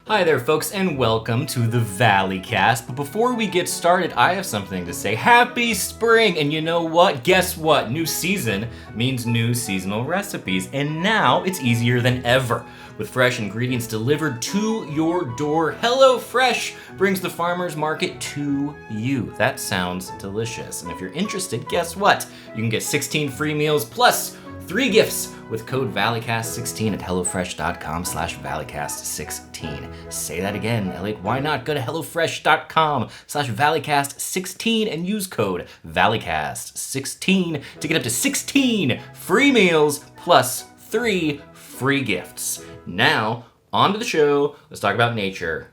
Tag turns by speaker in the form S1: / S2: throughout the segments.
S1: Hi there, folks, and welcome to the Valleycast. But before we get started, I have something to say. Happy spring! And you know what? Guess what? New season means new seasonal recipes. And now it's easier than ever. With fresh ingredients delivered to your door, HelloFresh brings the farmer's market to you. That sounds delicious. And if you're interested, guess what? You can get 16 free meals plus 3 gifts with code ValleyCast16 at HelloFresh.com/ValleyCast16. Say that again, Elliot. Why not? Go to HelloFresh.com/ValleyCast16 and use code ValleyCast16 to get up to 16 free meals plus 3 free gifts. Now, on to the show. Let's talk about nature.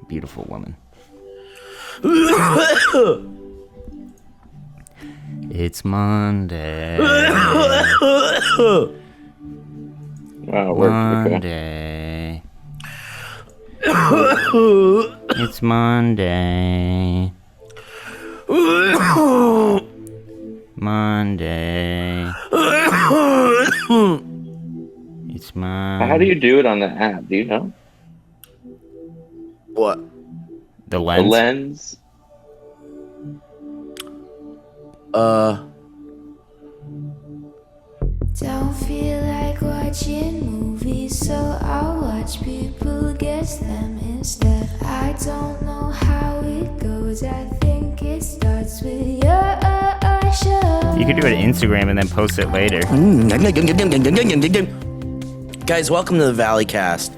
S1: Beautiful woman. It's Monday.
S2: Wow,
S1: Monday. It's Monday. Monday. It's Monday.
S2: How do you do it on the app? Do you know?
S3: What?
S1: The lens?
S2: The lens?
S4: Don't feel like watching movies, so I'll watch people guess them instead. I don't know how it goes, I think it starts with your show.
S1: You could do it on Instagram and then post it later.
S3: Guys, welcome to the Valleycast.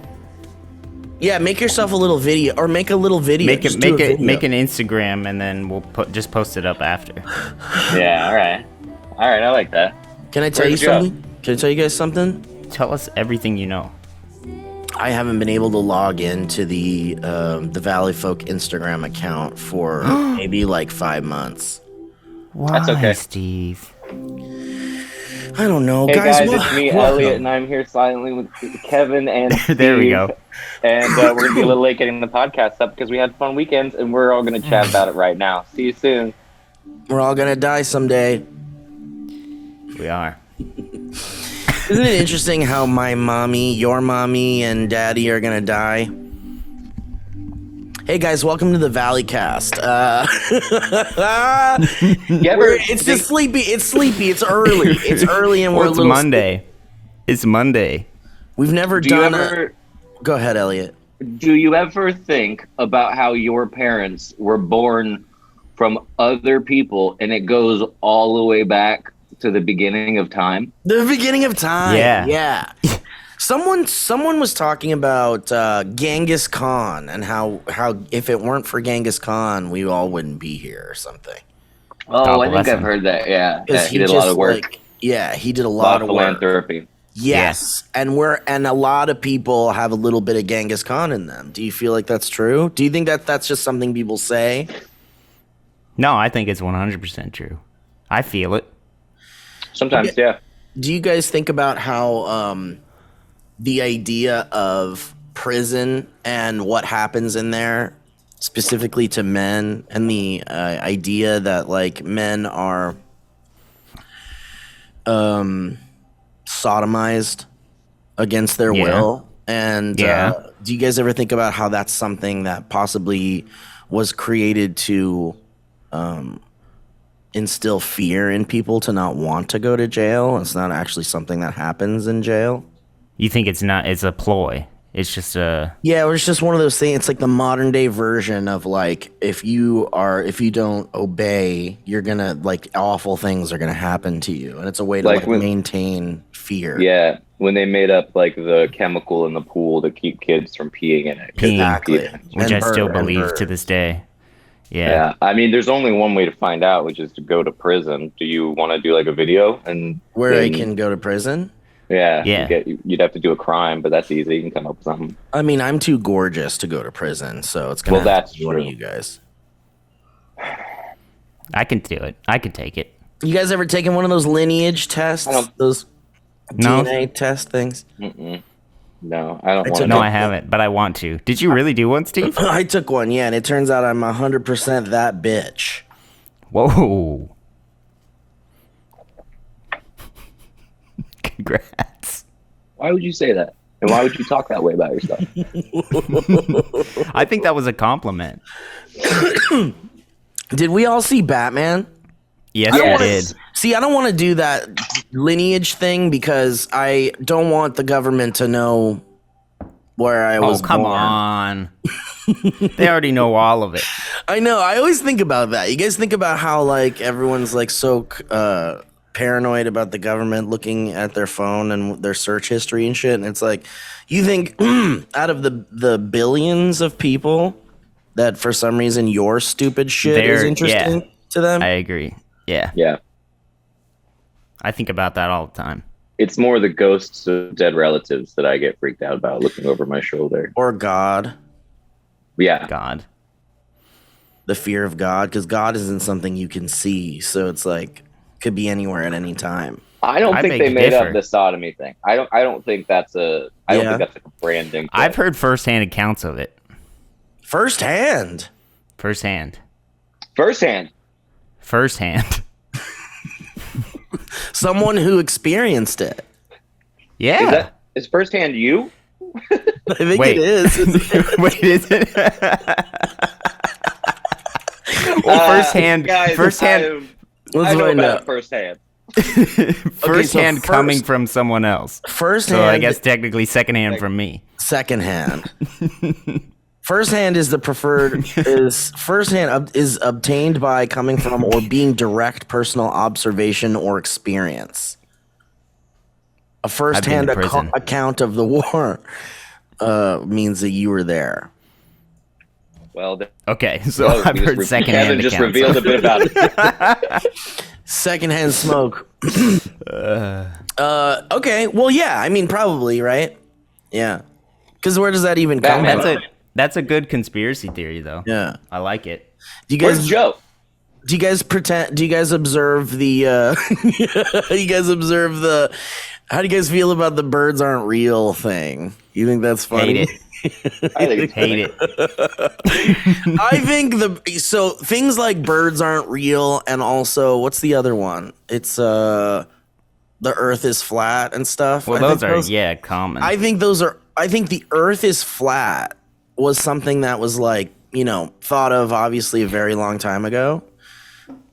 S3: Yeah, make yourself a little video, or make a little video.
S1: Make
S3: Just
S1: an Instagram and then we'll just post it up after.
S2: Yeah, alright. Alright, I like that.
S3: Can I tell you something? Can I tell you guys something?
S1: Tell us everything you know.
S3: I haven't been able to log into the Valleyfolk Instagram account for maybe like 5 months.
S1: Why,
S2: That's okay.
S1: Steve?
S3: I don't know,
S2: Hey guys,
S3: what-
S2: it's me,
S3: what-
S2: Elliot, and I'm here silently with Kevin and Steve.
S1: There we go.
S2: And we're going to be a little late getting the podcast up because we had fun weekends, and we're all going to chat about it right now. See you soon.
S3: We're all gonna die someday.
S1: We are.
S3: Isn't it interesting how my mommy, your mommy, and daddy are gonna die? Hey guys, welcome to the Valleycast. It's just sleepy. It's sleepy. It's early. It's early, and we're
S1: It's
S3: a little
S1: Monday. It's Monday.
S3: We've never done. Go ahead, Elliot.
S2: Do you ever think about how your parents were born from other people, and it goes all the way back to the beginning of time?
S3: The beginning of time.
S1: Yeah.
S3: Someone was talking about Genghis Khan and how if it weren't for Genghis Khan, we all wouldn't be here or something.
S2: Oh, I think I've heard that. Yeah, he did a lot of work.
S3: He did a lot of
S2: philanthropy.
S3: Yes, yeah. and a lot of people have a little bit of Genghis Khan in them. Do you feel like that's true? Do you think that's just something people say?
S1: No, I think it's 100% true. I feel it.
S2: Sometimes, yeah.
S3: Do you guys think about how the idea of prison and what happens in there, specifically to men, and the idea that like men are sodomized against their will? And do you guys ever think about how that's something that possibly was created to instill fear in people to not want to go to jail? It's not actually something that happens in jail.
S1: You think it's a ploy? It's just a...
S3: Yeah, it's just one of those things. It's like the modern day version of like, if you don't obey, you're gonna, like, awful things are gonna happen to you. And it's a way to maintain fear.
S2: Yeah, when they made up like the chemical in the pool to keep kids from peeing in it.
S3: Exactly.
S1: Which I still believe to this day. Yeah.
S2: I mean, there's only one way to find out, which is to go to prison. Do you want to do like a video
S3: where I can go to prison?
S2: Yeah. You'd have to do a crime, but that's easy. You can come up with something.
S3: I mean, I'm too gorgeous to go to prison, so it's gonna have to be one of you guys.
S1: I can do it. I can take it.
S3: You guys ever taken one of those lineage tests? Those DNA test things?
S2: Mm-mm. No, I don't want to.
S1: No, I haven't, but I want to. Did you really do one, Steve?
S3: I took one, yeah, and it turns out I'm 100% that bitch.
S1: Whoa. Congrats.
S2: Why would you say that? And why would you talk that way about yourself?
S5: I think that was a compliment.
S3: Did we all see Batman?
S5: Yes,
S2: Yes.
S5: I did.
S3: See, I don't want to do that lineage thing because I don't want the government to know where I was
S5: Come
S3: born.
S5: on. They already know all of it.
S3: I know. I always think about that. You guys think about how like everyone's like so paranoid about the government looking at their phone and their search history and shit. And it's like, you think out of the billions of people that for some reason your stupid shit is interesting to them?
S5: I agree. Yeah.
S2: Yeah.
S5: I think about that all the time.
S2: It's more the ghosts of dead relatives that I get freaked out about looking over my shoulder.
S3: Or God.
S2: Yeah.
S5: God.
S3: The fear of God, because God isn't something you can see. So it's like, could be anywhere at any time.
S2: I don't
S5: I
S2: think
S5: beg
S2: they
S5: to
S2: made
S5: differ.
S2: up the sodomy thing. I don't think that's a like a branding thing.
S5: I've heard firsthand accounts of it.
S3: Firsthand.
S5: Firsthand.
S2: Firsthand.
S3: Someone who experienced it.
S5: Yeah.
S2: Is firsthand you?
S3: I think
S5: Wait.
S3: it is.
S5: Wait, is it? Well, firsthand.
S2: Guys,
S5: firsthand.
S3: Let's
S2: I know
S3: find
S2: about
S3: out.
S2: it firsthand.
S5: Firsthand
S3: so
S5: coming
S3: first-
S5: from someone else.
S3: Firsthand.
S5: So I guess technically secondhand from me.
S3: Secondhand. Firsthand is the preferred. Is obtained by coming from or being direct personal observation or experience. A firsthand
S5: to prison.
S3: account of the war means that you were there.
S2: Well,
S5: Okay, so I've heard secondhand
S2: Kevin just
S5: accounts.
S2: revealed a bit about it.
S3: Secondhand smoke. Okay. Well, yeah. I mean, probably, right? Yeah. Because where does that even come
S2: Batman.
S3: from?
S5: That's a good conspiracy theory, though.
S3: Yeah.
S5: I like it.
S3: Do you
S2: Where's
S3: guys?
S2: Joe?
S3: Do you guys pretend? Do you guys observe the? You guys observe the? How do you guys feel about the birds aren't real thing? You think that's funny?
S5: Hate it.
S2: I think it's
S5: Hate it.
S3: I think things like birds aren't real, and also what's the other one? It's the Earth is flat and stuff.
S5: Well,
S3: I
S5: those
S3: think
S5: are common.
S3: I think those are. I think the Earth is flat was something that was like thought of obviously a very long time ago,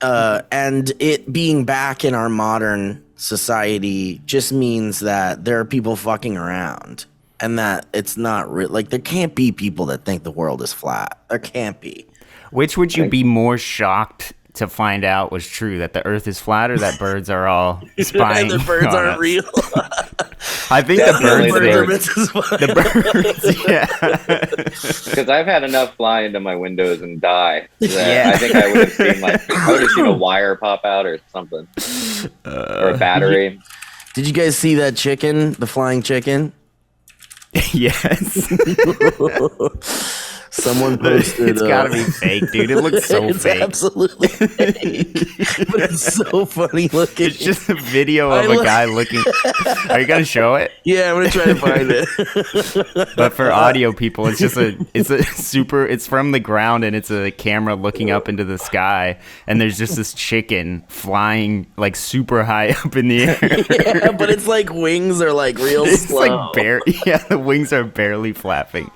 S3: and it being back in our modern society just means that there are people fucking around. And that it's not real. Like, there can't be people that think the world is flat. There can't be.
S5: Which would you be more shocked to find out was true? That the Earth is flat, or that birds are all spying?
S3: And the birds
S5: on
S3: aren't
S5: us?
S3: real.
S5: I think
S2: Definitely
S5: the
S2: the
S5: birds.
S2: birds.
S5: The birds. Yeah.
S2: Because I've had enough fly into my windows and die that
S5: Yeah.
S2: I think I would have seen a wire pop out or something, or a battery.
S3: Did you guys see that chicken? The flying chicken?
S5: Yes.
S3: Someone posted.
S5: It's gotta be fake, dude. It looks so
S3: it's
S5: fake.
S3: absolutely fake. But it's so funny looking.
S5: It's just a video of
S3: I
S5: a
S3: look-
S5: guy looking. Are you gonna show it?
S3: Yeah, I'm gonna try to find it.
S5: But for audio people, it's from the ground, and it's a camera looking up into the sky, and there's just this chicken flying like super high up in the air.
S3: Yeah, but it's like wings are like real
S5: It's
S3: slow.
S5: like the wings are barely flapping.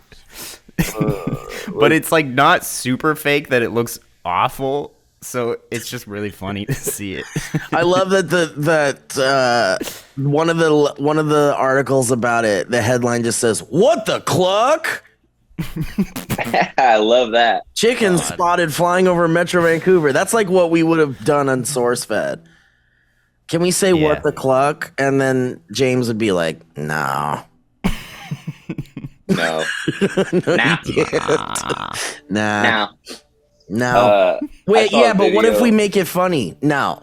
S5: But it's like not super fake that it looks awful, so it's just really funny to see it.
S3: I love that one of the articles about it, the headline just says, "What the cluck?
S2: I love that.
S3: Chicken spotted flying over Metro Vancouver." That's like what we would have done on SourceFed. Can we say
S5: Yeah.
S3: "what the cluck"? And then James would be like, "No,
S2: No.
S3: nah,
S2: Now.
S3: no." Wait,
S2: saw a
S3: yeah, but what if
S2: video-
S3: we make it funny? No.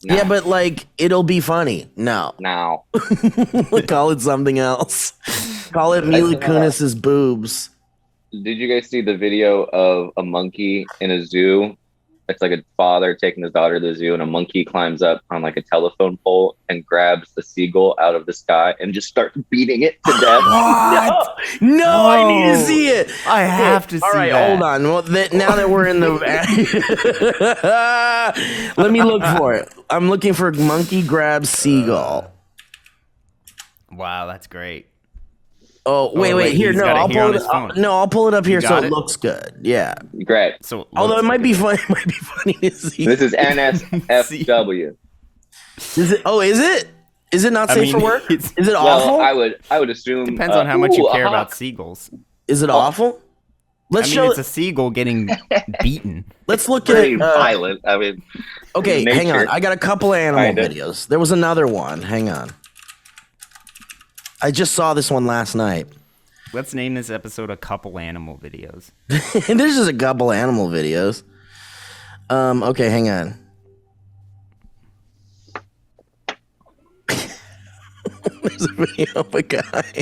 S2: No.
S3: Yeah, but like it'll be funny. No.
S2: Now.
S3: Call it something else. Call it Mila Kunis's boobs.
S2: Did you guys see the video of a monkey in a zoo? It's like a father taking his daughter to the zoo, and a monkey climbs up on like a telephone pole and grabs the seagull out of the sky and just starts beating it to death.
S3: What? No, I need to see it.
S5: I have to see
S3: All right,
S5: that.
S3: hold on. Well, now that we're in the, let me look for it. I'm looking for monkey grabs seagull.
S5: Wow, that's great.
S3: Oh, wait. Here,
S5: he's
S3: no,
S5: got it
S3: I'll
S5: here
S3: pull
S5: on
S3: it
S5: his
S3: up.
S5: phone.
S3: No, I'll pull it up here so
S5: got
S3: it
S5: it?
S3: looks good. Yeah.
S2: Great.
S5: So
S3: Although it might be funny. It might be funny to see.
S2: This is NSFW.
S3: Is it? Oh, is it? Is it not safe for work? Is it awful?
S2: Well, I would assume
S5: Depends on how much you care
S2: hawk.
S5: about seagulls.
S3: Is it awful? Let's show.
S5: It's a seagull getting beaten.
S3: Let's look
S2: Pretty
S3: at.
S2: violent. I mean,
S3: Okay,
S2: nature.
S3: hang on. I got a couple of animal
S2: Kinda.
S3: videos. There was another one. Hang on. I just saw this one last night.
S5: Let's name this episode "A Couple Animal Videos."
S3: There's just a couple animal videos. Okay, hang on. There's a video of a guy.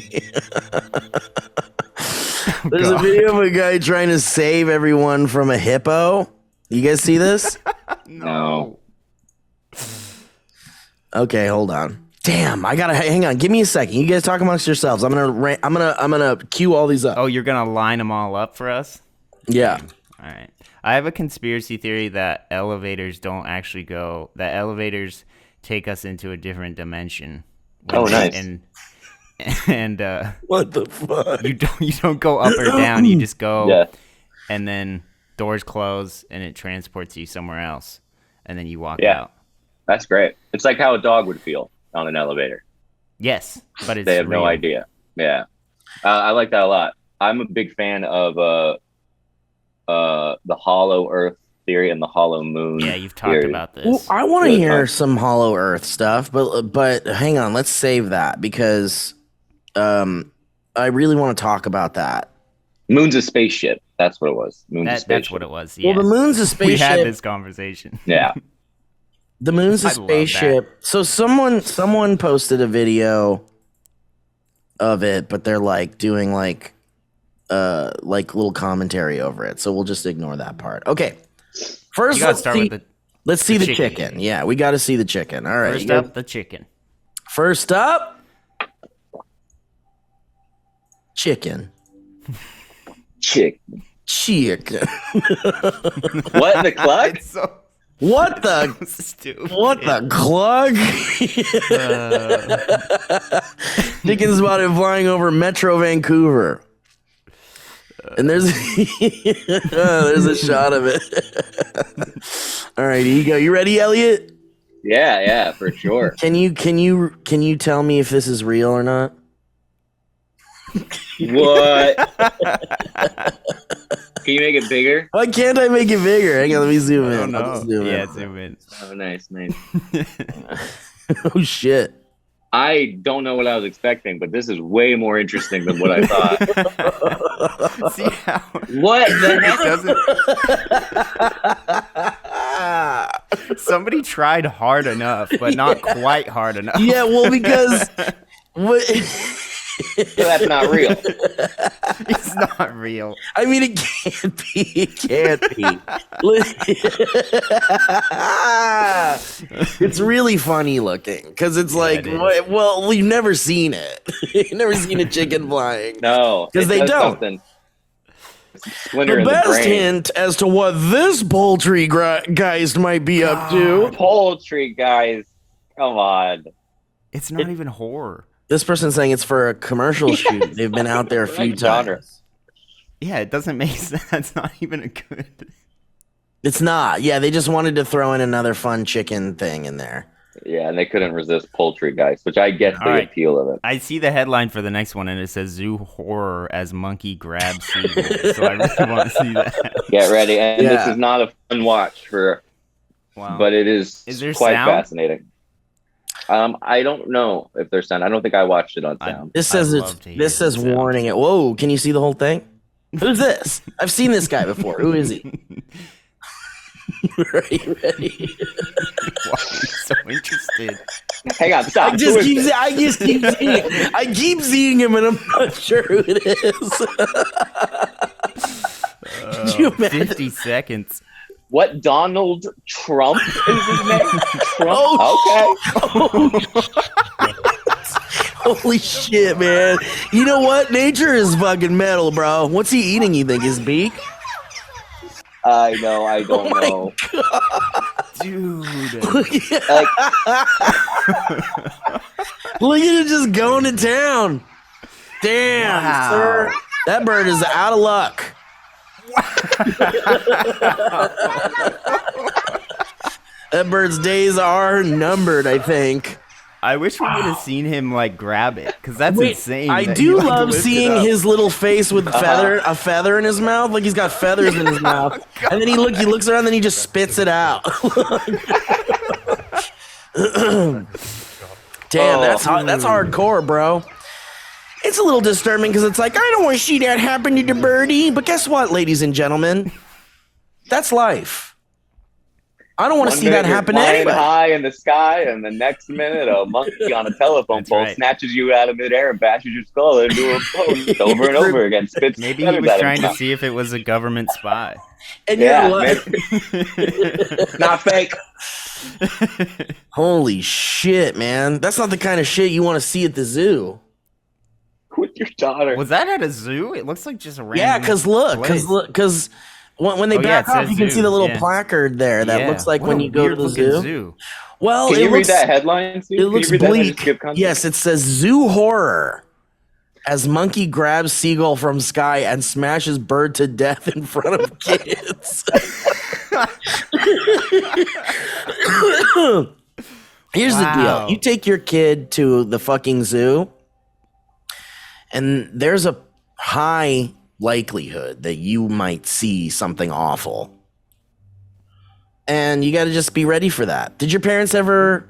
S3: There's a video of a guy trying to save everyone from a hippo. You guys see this?
S2: No.
S3: Okay, hold on. Damn, I gotta hang on. Give me a second. You guys talk amongst yourselves. I'm gonna queue all these up.
S5: Oh, you're gonna line them all up for us?
S3: Yeah.
S5: All right. I have a conspiracy theory that elevators don't actually go. That elevators take us into a different dimension.
S2: Oh, nice.
S5: And
S3: What the fuck?
S5: you don't go up or down. You just go,
S2: Yeah.
S5: and then doors close, and it transports you somewhere else, and then you walk
S2: Yeah.
S5: out.
S2: That's great. It's like how a dog would feel on an elevator.
S5: Yes, but it's
S2: They have
S5: real.
S2: no idea. Yeah. I like that a lot. I'm a big fan of the hollow earth theory and the hollow moon.
S5: Yeah, you've talked
S2: theory.
S5: about this.
S3: Well, I want to
S2: Really
S3: hear
S2: fun.
S3: some Hollow Earth stuff, but hang on, let's save that because I really want to talk about that.
S2: Moon's a spaceship. That's what it was. Moon's a spaceship.
S5: That's what it was. Yeah.
S3: Well, the moon's a
S5: We had
S3: spaceship.
S5: this conversation.
S2: Yeah.
S3: The moon's a
S5: I love
S3: spaceship. So someone posted a video of it, but they're like doing like little commentary over it. So we'll just ignore that part. Okay. First,
S5: You gotta start with
S3: let's see the
S5: the
S3: chicken.
S5: chicken.
S3: Yeah, we got to see the chicken. All right.
S5: first
S3: you guys-
S5: up the chicken.
S3: First up, chicken.
S2: Chick.
S3: Chicken.
S2: What in the cluck?
S5: It's so
S3: What the?
S5: stupid.
S3: What the clug? Chicken spotted flying over Metro Vancouver. And there's there's a shot of it. All right, here you go. You ready, Elliot?
S2: Yeah, for sure.
S3: Can you tell me if this is real or not?
S2: What? Can you make it bigger?
S3: Why can't I make it bigger? Hang on, let me zoom in.
S5: Oh no.
S3: I'll just zoom in.
S5: Yeah, zoom in.
S2: Oh, nice.
S3: Oh shit.
S2: I don't know what I was expecting, but this is way more interesting than what I thought.
S5: See how
S2: What the heck?
S5: it doesn't. Somebody tried hard enough, but not quite hard enough.
S3: Yeah, well, because what?
S2: So that's not real.
S5: It's not real.
S3: I mean, it can't be. It can't be. It's really funny looking because it's like,
S5: it is.
S3: well, we've never seen it. You've never seen a chicken flying.
S2: No.
S3: 'Cause
S2: it
S3: they
S2: does
S3: don't.
S2: something. Splinter
S3: The
S2: in the
S3: best
S2: brain.
S3: hint as to what this poultry guys might be up to.
S2: Poultry, guys. Come on.
S5: It's not even horror.
S3: This person's saying it's for a commercial shoot. They've been out there a few
S2: Right genre.
S3: times.
S5: Yeah, it doesn't make sense. That's not even a good.
S3: It's not. Yeah, they just wanted to throw in another fun chicken thing in there.
S2: Yeah, and they couldn't resist poultry, guys, which I get the
S5: All right.
S2: appeal of it.
S5: I see the headline for the next one, and it says "Zoo Horror as Monkey Grabs Seagull." So I really want to see that.
S2: Get ready. And this
S3: Yeah.
S2: is not a fun watch
S5: Wow.
S2: but it is
S5: there
S2: quite
S5: sound?
S2: fascinating. I don't know if there's sound. I don't think I watched it on sound.
S3: This says
S5: I'd
S3: it's.
S5: love to hear
S3: This says
S5: the sound.
S3: warning. It. Whoa! Can you see the whole thing? Who's this? I've seen this guy before. Who is he? Ready?
S5: Why are you so interested?
S2: Hang on, stop.
S3: I just
S2: Who is
S3: keep.
S2: this?
S3: I just keep seeing. I keep seeing him, and I'm not sure who it is. Could you imagine?
S5: 50 seconds.
S2: What Donald Trump is his name? Trump.
S3: Oh,
S2: Okay.
S3: Holy shit, man! You know what? Nature is fucking metal, bro. What's he eating? You think his beak?
S2: I know. I don't
S3: my
S2: know.
S5: Dude.
S2: Like,
S3: Look at it just going to town. Damn,
S5: Wow.
S3: sir. That bird is out of luck. That bird's days are numbered, I think.
S5: I wish we would have seen him like grab it, because that's insane.
S3: I
S5: that
S3: do
S5: he, like,
S3: love
S5: lifted
S3: seeing
S5: up.
S3: his little face with a feather in his mouth, like he's got feathers in his mouth, and then he looks around, then he just spits it out. Damn, that's hardcore, bro. It's a little disturbing because it's like, I don't want to see that happen to the birdie, but guess what, ladies and gentlemen, that's life. I don't want to see that happen to
S2: flying
S3: anybody.
S2: high in the sky, and the next minute, a monkey on a telephone
S5: That's
S2: pole
S5: right.
S2: snatches you out of midair and bashes your skull into a post over and over again. Spits
S5: Maybe he
S2: feathers
S5: was
S2: at him.
S5: trying to see if it was a government spy.
S3: And
S2: Yeah,
S3: you're like,
S2: not fake.
S3: holy shit, man. That's not the kind of shit you want to see at the zoo.
S2: With your daughter.
S5: Was that at a zoo? It looks like just a random.
S3: Yeah, because when they
S5: Oh, yeah,
S3: back
S5: it
S3: off,
S5: says
S3: you can see
S5: zoo,
S3: the little
S5: yeah.
S3: placard there that
S5: Yeah.
S3: looks like
S5: What
S3: when
S5: a
S3: you go to the
S5: weird-looking
S3: zoo.
S5: zoo.
S3: Well,
S2: Can
S3: it
S2: you
S3: looks,
S2: read that headline, Steve?
S3: it
S2: Can
S3: looks
S2: you read that and
S3: bleak.
S2: just give context?
S3: Yes, it says zoo horror. As monkey grabs seagull from sky and smashes bird to death in front of kids. Here's the
S5: Wow.
S3: deal. You take your kid to the fucking zoo, and there's a high likelihood that you might see something awful. And you got to just be ready for that. Did you guys ever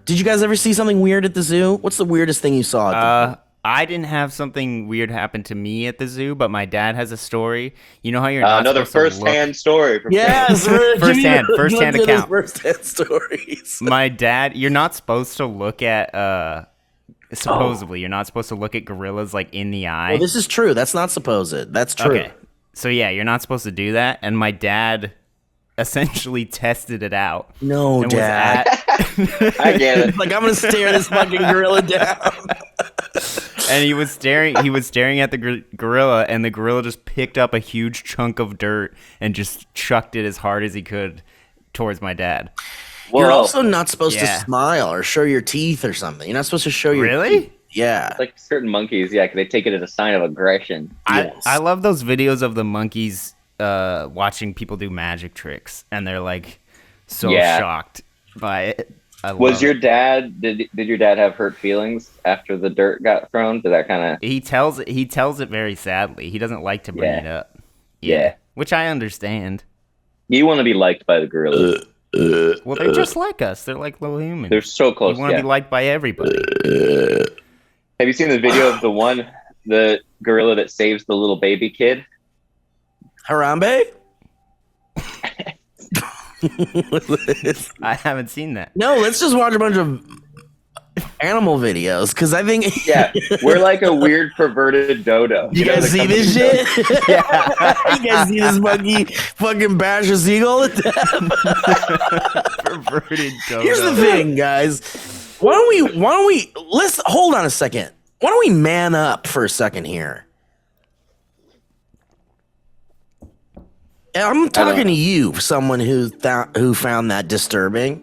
S3: see something weird at the zoo? What's the weirdest thing you saw at the
S5: I didn't have something weird happen to me at the zoo, but my dad has a story. You know how you're not
S2: Another
S5: supposed to look-
S2: first-hand story. From
S3: Yes,
S5: First-hand account.
S3: First-hand stories.
S5: My dad, you're not supposed to look at supposedly you're not supposed to look at gorillas like in the eye.
S3: Well, this is true. That's not supposed. That's true.
S5: Okay. So yeah, you're not supposed to do that, and my dad essentially tested it out.
S3: No,
S5: and
S3: Dad.
S2: I get it.
S3: Like, I'm gonna stare this fucking gorilla down.
S5: And he was staring at the gorilla, and the gorilla just picked up a huge chunk of dirt and just chucked it as hard as he could towards my dad.
S3: You're
S2: Well,
S3: also not supposed to
S5: Yeah.
S3: smile or show your teeth or something. You're not supposed to show your
S5: Really?
S3: teeth. Yeah.
S2: like certain monkeys, yeah, because they take it as a sign of aggression.
S3: Yes.
S5: I love those videos of the monkeys watching people do magic tricks, and they're like so
S2: Yeah.
S5: shocked by it. I
S2: Was
S5: love
S2: your
S5: it.
S2: dad? Did your dad have hurt feelings after the dirt got thrown? Did that kind of?
S5: He tells it very sadly. He doesn't like to bring
S2: Yeah.
S5: it up.
S2: Yeah.
S5: Which I understand.
S2: You want to be liked by the gorillas.
S5: Well, they're just like us. They're like little humans.
S2: They're so close.
S5: You want to
S2: Yeah.
S5: be liked by everybody.
S2: Have you seen the video of the gorilla that saves the little baby kid?
S3: Harambe?
S5: I haven't seen that.
S3: No, let's just watch a bunch of animal videos because I think.
S2: Yeah, we're like a weird perverted dodo.
S3: You
S2: know,
S3: guys
S2: that
S3: see
S2: comes
S3: this
S2: and
S3: shit?
S2: goes.
S3: You guys see this monkey fucking bash a seagull to death?
S5: Perverted dodo.
S3: Here's the thing, guys. Why don't we let's hold on a second. Why don't we man up for a second here? And I'm talking to you, someone who found that disturbing.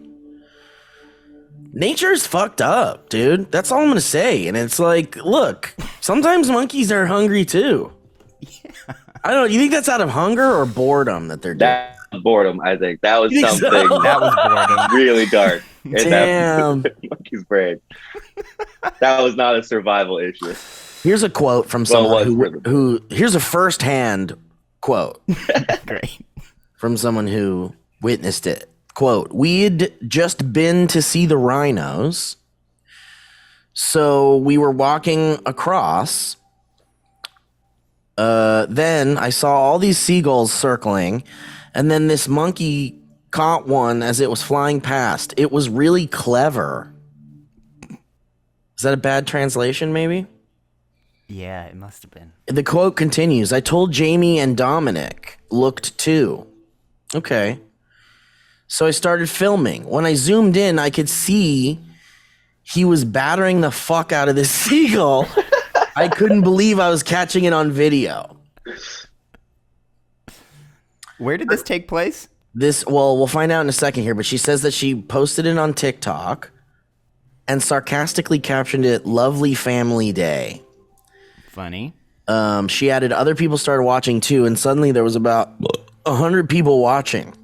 S3: Nature's fucked up, dude. That's all I'm gonna say. And it's like, look, sometimes monkeys are hungry too. I don't know. You think that's out of hunger or boredom that they're doing?
S2: That was boredom, I think. That was
S3: You think so?
S2: something
S5: That was boredom.
S2: really dark. in that
S3: Damn.
S2: monkey's brain. That was not a survival issue.
S3: Here's a quote from
S2: Well,
S3: someone
S2: it was
S3: who here's a first-hand quote
S5: Great.
S3: from someone who witnessed it. Quote, we'd just been to see the rhinos. So we were walking across. Then I saw all these seagulls circling, and then this monkey caught one as it was flying past. It was really clever. Is that a bad translation, maybe?
S5: Yeah, it must have been.
S3: The quote continues, I told Jamie and Dominic looked too. Okay. So I started filming. When I zoomed in, I could see he was battering the fuck out of this seagull. I couldn't believe I was catching it on video.
S5: Where did this take place?
S3: Well, we'll find out in a second here, but she says that she posted it on TikTok and sarcastically captioned it Lovely Family Day.
S5: Funny.
S3: She added other people started watching too, and suddenly there was about 100 people watching.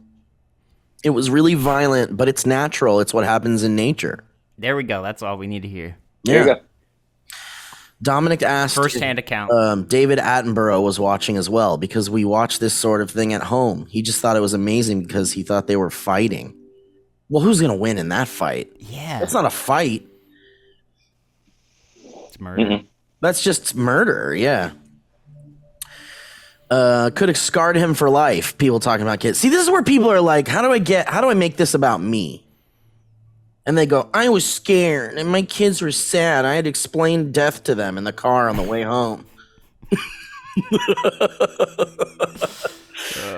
S3: It was really violent, but it's natural. It's what happens in nature.
S5: There we go. That's all we need to hear.
S2: There you go.
S3: Dominic asked
S5: First-hand account.
S3: David Attenborough was watching as well because we watch this sort of thing at home. He just thought it was amazing because he thought they were fighting. Well, who's going to win in that fight?
S5: Yeah.
S3: That's not a fight.
S5: It's murder.
S2: Mhm.
S3: That's just murder, yeah. Could have scarred him for life. People talking about kids. See, this is where people are like, how do I make this about me? And they go, I was scared and my kids were sad. I had to explain death to them in the car on the way home.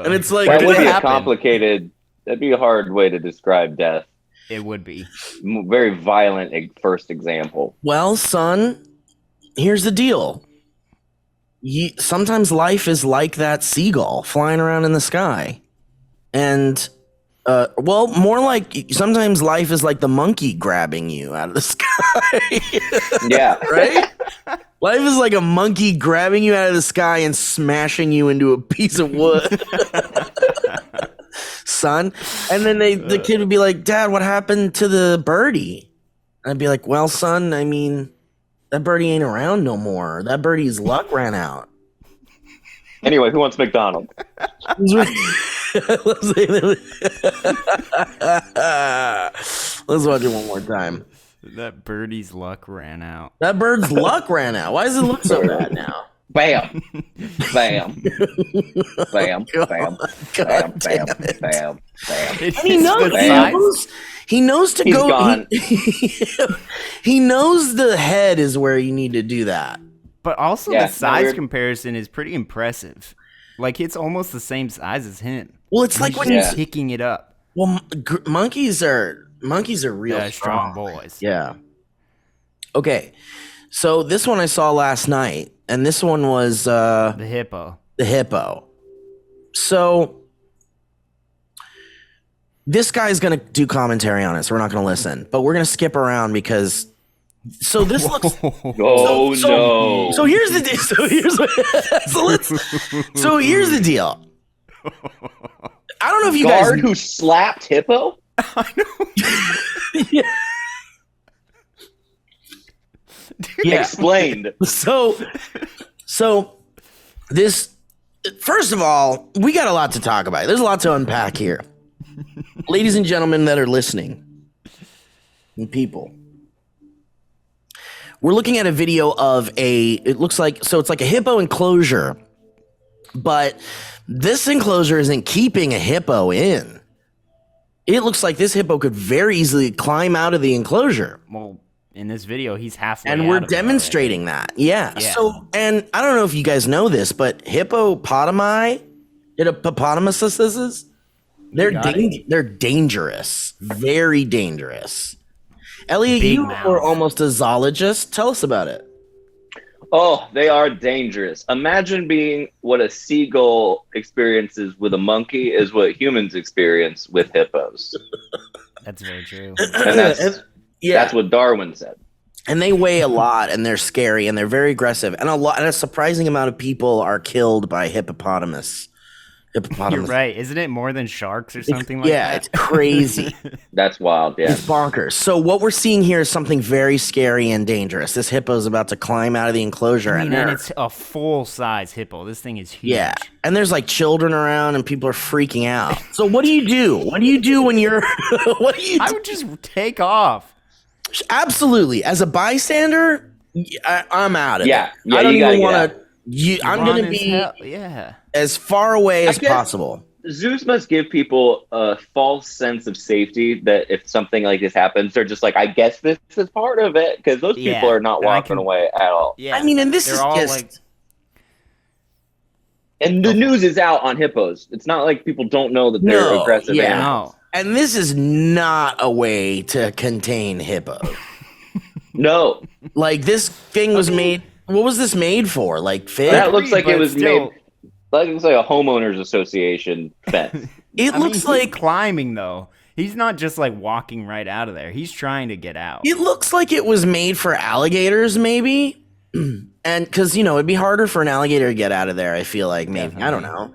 S3: And it's like,
S2: That would be a
S5: happened?
S2: complicated. That'd be a hard way to describe death.
S5: It would be.
S2: Very violent first example.
S3: well, son, here's the deal. Sometimes life is like that seagull flying around in the sky. And, well, more like sometimes life is like the monkey grabbing you out of the sky.
S2: Yeah.
S3: Right? Life is like a monkey grabbing you out of the sky and smashing you into a piece of wood. Son. And then the kid would be like, Dad, what happened to the birdie? And I'd be like, well, son, I mean, that birdie ain't around no more. That birdie's luck ran out.
S2: Anyway, who wants McDonald's?
S3: Let's watch it one more time.
S5: That birdie's luck ran out.
S3: That bird's luck ran out. Why does it look so bad now?
S2: Bam. Bam. Bam.
S3: God,
S2: Bam.
S3: God
S2: Bam.
S3: damn
S2: Bam.
S3: it.
S2: Bam. Bam.
S3: He knows, he knows to
S2: He's
S3: go.
S2: gone.
S3: He knows the head is where you need to do that.
S5: But also
S2: Yeah,
S5: the size
S2: we're-
S5: comparison is pretty impressive. Like, it's almost the same size as him.
S3: Well, it's like
S5: He's
S3: when
S5: just
S3: you.
S5: picking it up.
S3: Well, monkeys are real
S5: Yeah, strong boys.
S3: Yeah. Okay, so this one I saw last night, and this one was
S5: The hippo.
S3: the hippo. So this guy's gonna do commentary on it, so we're not gonna listen, but we're gonna skip around because. So this looks.
S2: Oh no.
S3: So here's the deal. So here's the deal. I don't know if you
S2: Guard
S3: guys.
S2: who slapped Hippo?
S3: Yeah. Yeah.
S2: Explained.
S3: So this. First of all, we got a lot to talk about. There's a lot to unpack here, ladies and gentlemen that are listening, and people. We're looking at a video of it looks like, so it's like a hippo enclosure, but this enclosure isn't keeping a hippo in. It looks like this hippo could very easily climb out of the enclosure.
S5: Well, in this video, he's halfway
S3: And
S5: out
S3: we're
S5: of it already.
S3: demonstrating that. Yeah.
S5: Yeah.
S3: So, and I don't know if you guys know this, but hippopotamuses, they're dangerous. Very dangerous. Elliot,
S5: Big
S3: you
S5: mouth.
S3: were almost a zoologist. Tell us about it.
S2: Oh, they are dangerous. Imagine being what a seagull experiences with a monkey is what humans experience with hippos.
S5: That's very true.
S2: And that's what Darwin said.
S3: And they weigh a lot, and they're scary, and they're very aggressive, and a surprising amount of people are killed by hippopotamus.
S5: You're right. Isn't it more than sharks or something like
S3: Yeah,
S5: that?
S3: it's crazy.
S2: That's wild, yeah.
S3: It's bonkers. So what we're seeing here is something very scary and dangerous. This hippo is about to climb out of the enclosure,
S5: I mean,
S3: and
S5: and it's a full-size hippo. This thing is huge.
S3: yeah, and there's like children around, and people are freaking out. So what do you do? What do you do when you're? What do you?
S5: I would just take off.
S3: Absolutely, as a bystander, I'm out of
S2: Yeah,
S3: it.
S2: yeah,
S3: I don't
S2: you gotta
S3: even
S2: get
S3: want
S2: out.
S3: to. I'm
S5: Run
S3: going to
S5: as
S3: be
S5: hell- Yeah.
S3: as far away as
S2: guess-
S3: possible.
S2: Zoos must give people a false sense of safety that if something like this happens, they're just like, I guess this is part of it, because those
S5: Yeah,
S2: people are not
S5: and I
S2: walking
S5: can-
S2: away at all.
S5: Yeah.
S3: I mean, and this
S5: They're
S3: is
S5: all
S3: just.
S5: like,
S2: And the news is out on hippos. It's not like people don't know that they're
S3: No,
S2: aggressive
S3: yeah.
S2: animals.
S5: no.
S3: And this is not a way to contain hippo.
S2: No.
S3: Like this thing was made. What was this made for? Like fish?
S2: That looks like
S5: but
S2: it was
S5: still-
S2: made like it was like a homeowners association fence.
S3: It
S5: I mean,
S3: looks
S5: he's
S3: like
S5: climbing though. He's not just like walking right out of there. He's trying to get out.
S3: it looks like it was made for alligators, maybe. And because, it'd be harder for an alligator to get out of there, I feel like, maybe. I don't know.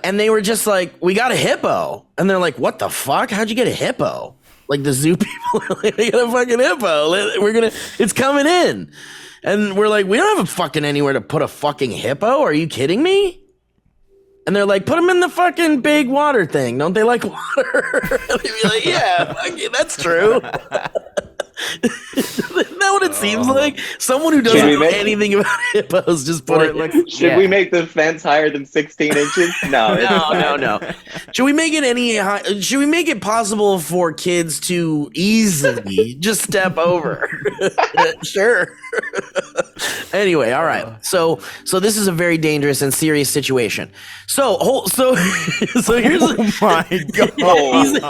S3: And they were just like, we got a hippo. And they're like, what the fuck? How'd you get a hippo? Like the zoo people are like, we got a fucking hippo. It's coming in. And we're like, we don't have a fucking anywhere to put a fucking hippo. Are you kidding me? And they're like, put them in the fucking big water thing. Don't they like water? And they'd be like, yeah, fucking, that's true. Isn't that what it seems like? Someone who doesn't know anything about hippos just put it.
S2: Should we make the fence higher than 16 inches? No.
S3: No. Should we make it should we make it possible for kids to easily just step over? Sure. Anyway, all right. So this is a very dangerous and serious situation. So here's
S5: My God.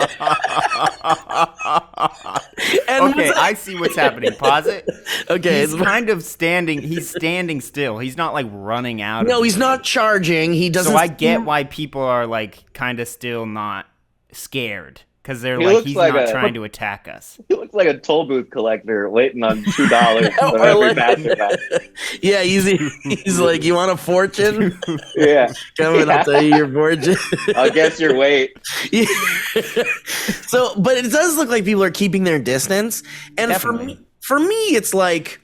S5: Okay, I see what's happening. Pause it.
S3: Okay,
S5: He's kind of standing. He's standing still. He's not like running out.
S3: No, he's not charging. He doesn't.
S5: So I get why people are like kind of still not scared because they're
S2: He
S5: like
S2: looks
S5: he's
S2: like
S5: not
S2: a-
S5: trying to attack us.
S2: He looks like a toll booth collector waiting on $2 for every passerby.
S3: Yeah, he's like, you want a fortune?
S2: Yeah.
S3: Come and I'll tell you your fortune.
S2: I'll guess your weight.
S3: Yeah. So, but it does look like people are keeping their distance, and
S5: Definitely.
S3: for me, it's like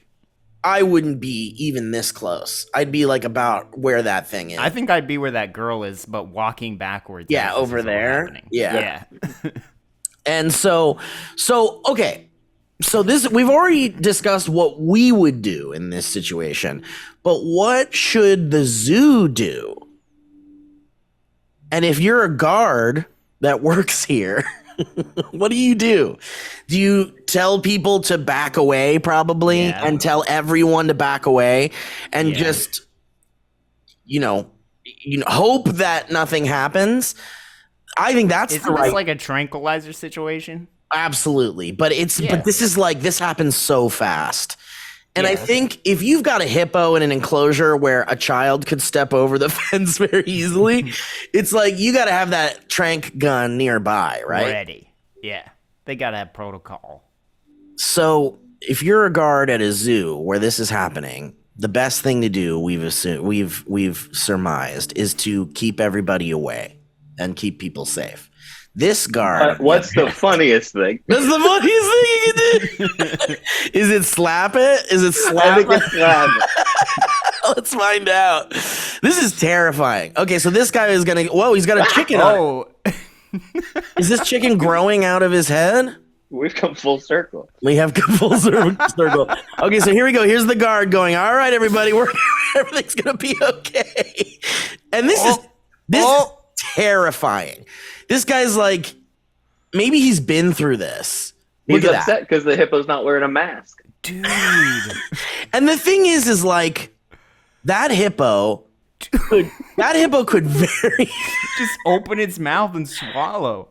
S3: I wouldn't be even this close. I'd be like about where that thing is.
S5: I think I'd be where that girl is, but walking backwards.
S3: Yeah,
S5: as this
S3: over
S5: is all
S3: there.
S5: happening.
S3: Yeah. And so okay. So we've already discussed what we would do in this situation, but what should the zoo do? And if you're a guard that works here, what do? Do you tell people to back away probably and tell everyone to back away and just hope that nothing happens? I think that's
S5: Isn't this like a tranquilizer situation?
S3: Absolutely. But this happens so fast. And I think if you've got a hippo in an enclosure where a child could step over the fence very easily, it's like you got to have that trank gun nearby, right?
S5: Ready. Yeah. They got to have protocol.
S3: So if you're a guard at a zoo where this is happening, the best thing to do, we've surmised, is to keep everybody away and keep people safe. This guard.
S2: What's the funniest thing?
S3: That's the funniest thing you can do. Is it slap it? Is it slap?
S2: I think it's slap.
S3: Let's find out. This is terrifying. Okay, so this guy is gonna. Whoa, he's got a chicken.
S5: Oh.
S3: Is this chicken growing out of his head?
S2: We've come full circle.
S3: We have come full circle. Okay, so here we go. Here's the guard going. All right, everybody, everything's gonna be okay. And this is terrifying. This guy's like, maybe he's been through this.
S2: He's
S3: Look at
S2: upset because the hippo's not wearing a mask.
S5: Dude.
S3: And the thing is like that hippo could very
S5: Just open its mouth and swallow.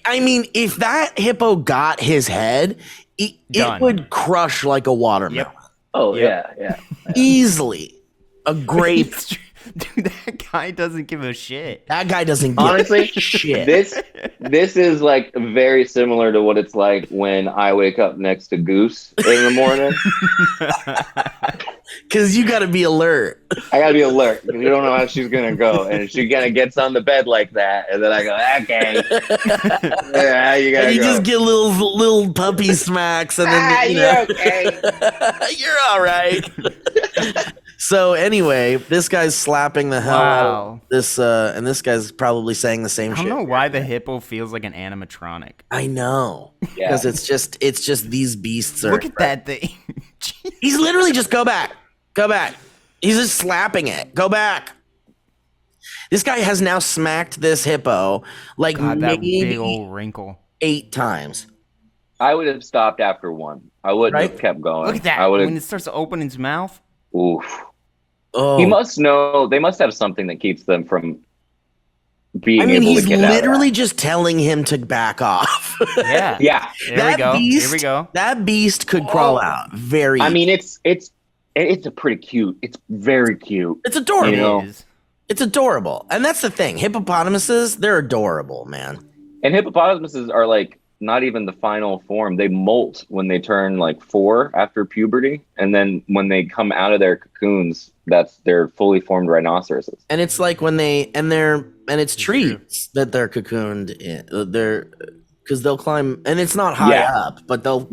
S3: I mean, if that hippo got his head, it would crush like a watermelon.
S2: Oh, yeah.
S3: Easily. A grape.
S5: Dude, that guy doesn't give a shit.
S3: That guy doesn't give
S2: Honestly,
S3: a shit.
S2: This is like very similar to what it's like when I wake up next to Goose in the morning.
S3: Because you got to be alert.
S2: I gotta be alert because you don't know how she's gonna go, and she kind of gets on the bed like that, and then I go, okay, yeah, you gotta
S3: And you
S2: go.
S3: just get little puppy smacks, and then
S2: you're okay.
S3: you're all right. So anyway, this guy's slapping the hell out of this, and this guy's probably saying the same
S5: I
S3: shit.
S5: don't know why the hippo feels like an animatronic.
S3: I know, because it's just these beasts are.
S5: Look at that thing.
S3: He's literally just go back. He's just slapping it. Go back. This guy has now smacked this hippo like
S5: God, that
S3: maybe
S5: big old wrinkle.
S3: 8 times.
S2: I would have stopped after one. I wouldn't have kept going.
S5: Look at that.
S2: I would
S5: When
S2: have.
S5: it starts to open its mouth.
S2: Oof.
S3: Oh,
S2: He must know. They must have something that keeps them from being
S3: I mean,
S2: able
S3: he's
S2: to get out.
S3: literally just telling him to back off.
S5: Yeah.
S2: Yeah.
S5: Here we go. Here we go.
S3: That beast could crawl out very.
S2: I mean, it's a pretty cute. It's very cute.
S3: it's adorable.
S2: You know.
S5: It is.
S3: It's adorable, and that's the thing. Hippopotamuses, they're adorable, man.
S2: And hippopotamuses are like not even the final form. They molt when they turn like 4 after puberty, and then when they come out of their cocoons, they're fully formed rhinoceroses.
S3: And it's like when it's trees that they're cocooned in. Because they'll climb, and it's not high up, but they'll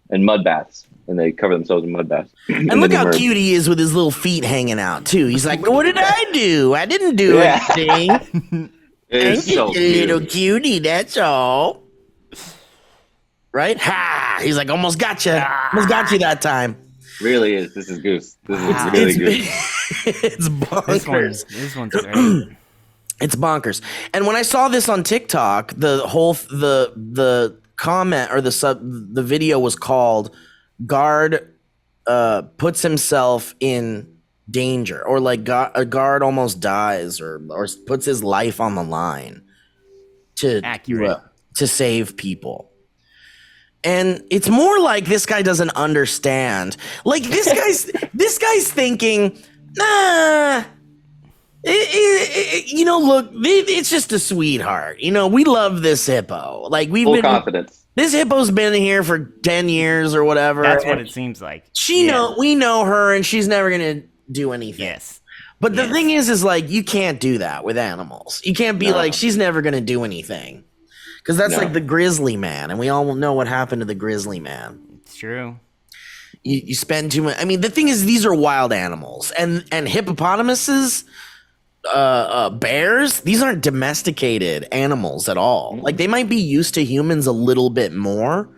S2: and mud baths, and they cover themselves in mud baths.
S3: And look how cute he is with his little feet hanging out too. He's like, "What did I do? I didn't do anything. I'm just a little cutie. That's all." Right? Ha! He's like, "Almost got you. Almost got you that time."
S2: Really is. This is Goose. This is really good.
S3: It's bonkers.
S5: This one's great.
S3: It's bonkers. And when I saw this on TikTok, the comment or the video was called "Guard puts himself in danger," or like a guard almost dies, or puts his life on the line to save people. And it's more like this guy doesn't understand. Like this guy's thinking, nah. Look, it's just a sweetheart. We love this hippo. Like
S2: full confidence.
S3: This hippo's been here for 10 years or whatever.
S5: That's what it seems like.
S3: We know her, and she's never gonna do anything.
S5: Yes.
S3: But the thing is like you can't do that with animals. You can't be like she's never gonna do anything, because that's like the grizzly man, and we all know what happened to the grizzly man.
S5: It's true.
S3: You spend too much. I mean, the thing is, these are wild animals, and hippopotamuses. Bears, these aren't domesticated animals at all. Like they might be used to humans a little bit more,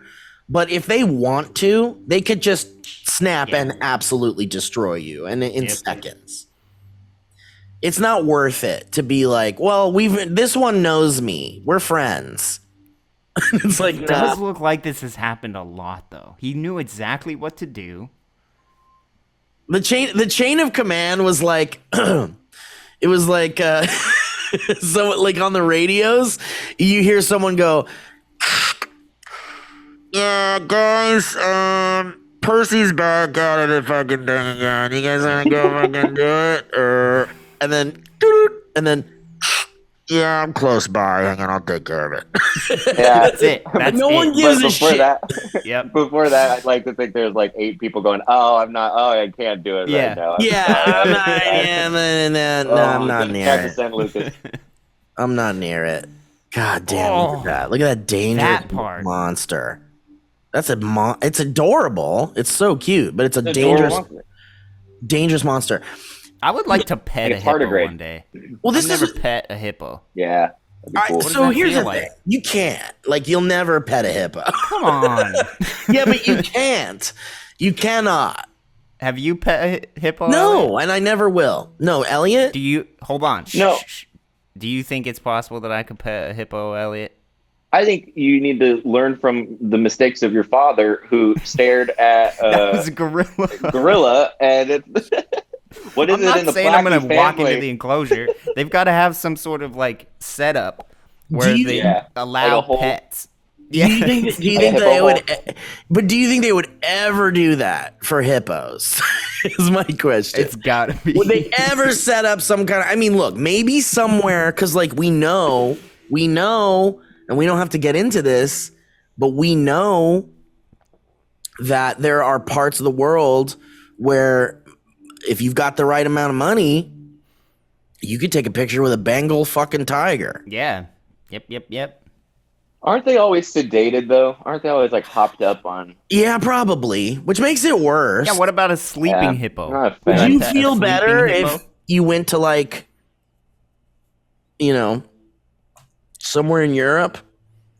S3: but if they want to, they could just snap and absolutely destroy you in seconds. It's not worth it to be like, well, this one knows me, we're friends. It's like,
S5: it does look like this has happened a lot though. He knew exactly what to do.
S3: The chain of command was like it was like, so like on the radios, you hear someone go, "Yeah, guys, Percy's back out of the fucking thing again. You guys wanna go fucking do it?" And then, "Yeah, I'm close by. Hang on, I'll take care of it."
S2: Yeah,
S5: that's it.
S3: No one gives a shit.
S2: Before that, I'd like to think there's like 8 people going, I can't do it right now.
S3: I'm not near it.
S2: Lucas.
S3: I'm not near it. God damn, look at that. Look at that dangerous monster. That's it's adorable. It's so cute, but it's a dangerous monster.
S5: I would like to pet a hippo one day.
S3: Well, this
S5: never pet a hippo.
S2: Yeah. Cool.
S3: So here's the thing. You can't. Like, you'll never pet a hippo.
S5: Come on.
S3: Yeah, but you can't. You cannot.
S5: Have you pet a hippo?
S3: No,
S5: Elliot?
S3: and I never will. No, Elliot?
S5: Hold on.
S2: No.
S5: Do you think it's possible that I could pet a hippo, Elliot?
S2: I think you need to learn from the mistakes of your father, who stared at
S5: that was a gorilla.
S2: Gorilla, and it's... What is
S5: I'm
S2: it
S5: not
S2: in the
S5: saying I'm going to walk
S2: family?
S5: into the enclosure. They've got to have some sort of like setup where they allow
S2: like
S5: pets.
S3: Do you think they would? But do you think they would ever do that for hippos? Is my question.
S5: It's got to be.
S3: Would they ever set up some kind of? I mean, look, maybe somewhere, because like we know, and we don't have to get into this, but we know that there are parts of the world where, if you've got the right amount of money, you could take a picture with a Bengal fucking tiger.
S5: Yeah. Yep.
S2: Aren't they always sedated though? Aren't they always like hopped up on?
S3: Yeah, probably. Which makes it worse.
S5: Yeah. What about a sleeping hippo?
S3: Would you feel better if you went to like, somewhere in Europe,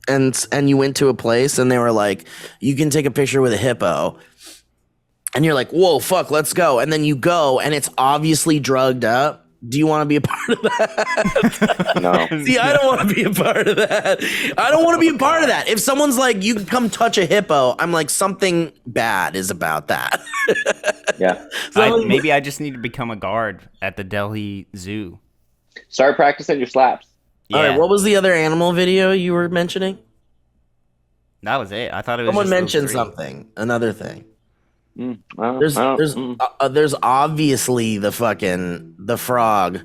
S3: and you went to a place and they were like, you can take a picture with a hippo. And you're like, whoa, fuck, let's go. And then you go, and it's obviously drugged up. Do you want to be a part of that?
S2: No.
S3: See, I don't want to be a part of that. I don't want to be a part of that. If someone's like, you can come touch a hippo, I'm like, something bad is about that.
S2: Yeah.
S5: Maybe I just need to become a guard at the Delhi Zoo.
S2: Start practicing your slaps.
S5: Yeah.
S3: All right, what was the other animal video you were mentioning?
S5: That was it. I thought it was
S3: Someone
S5: just
S3: mentioned something, another thing.
S2: There's
S3: There's obviously the frog.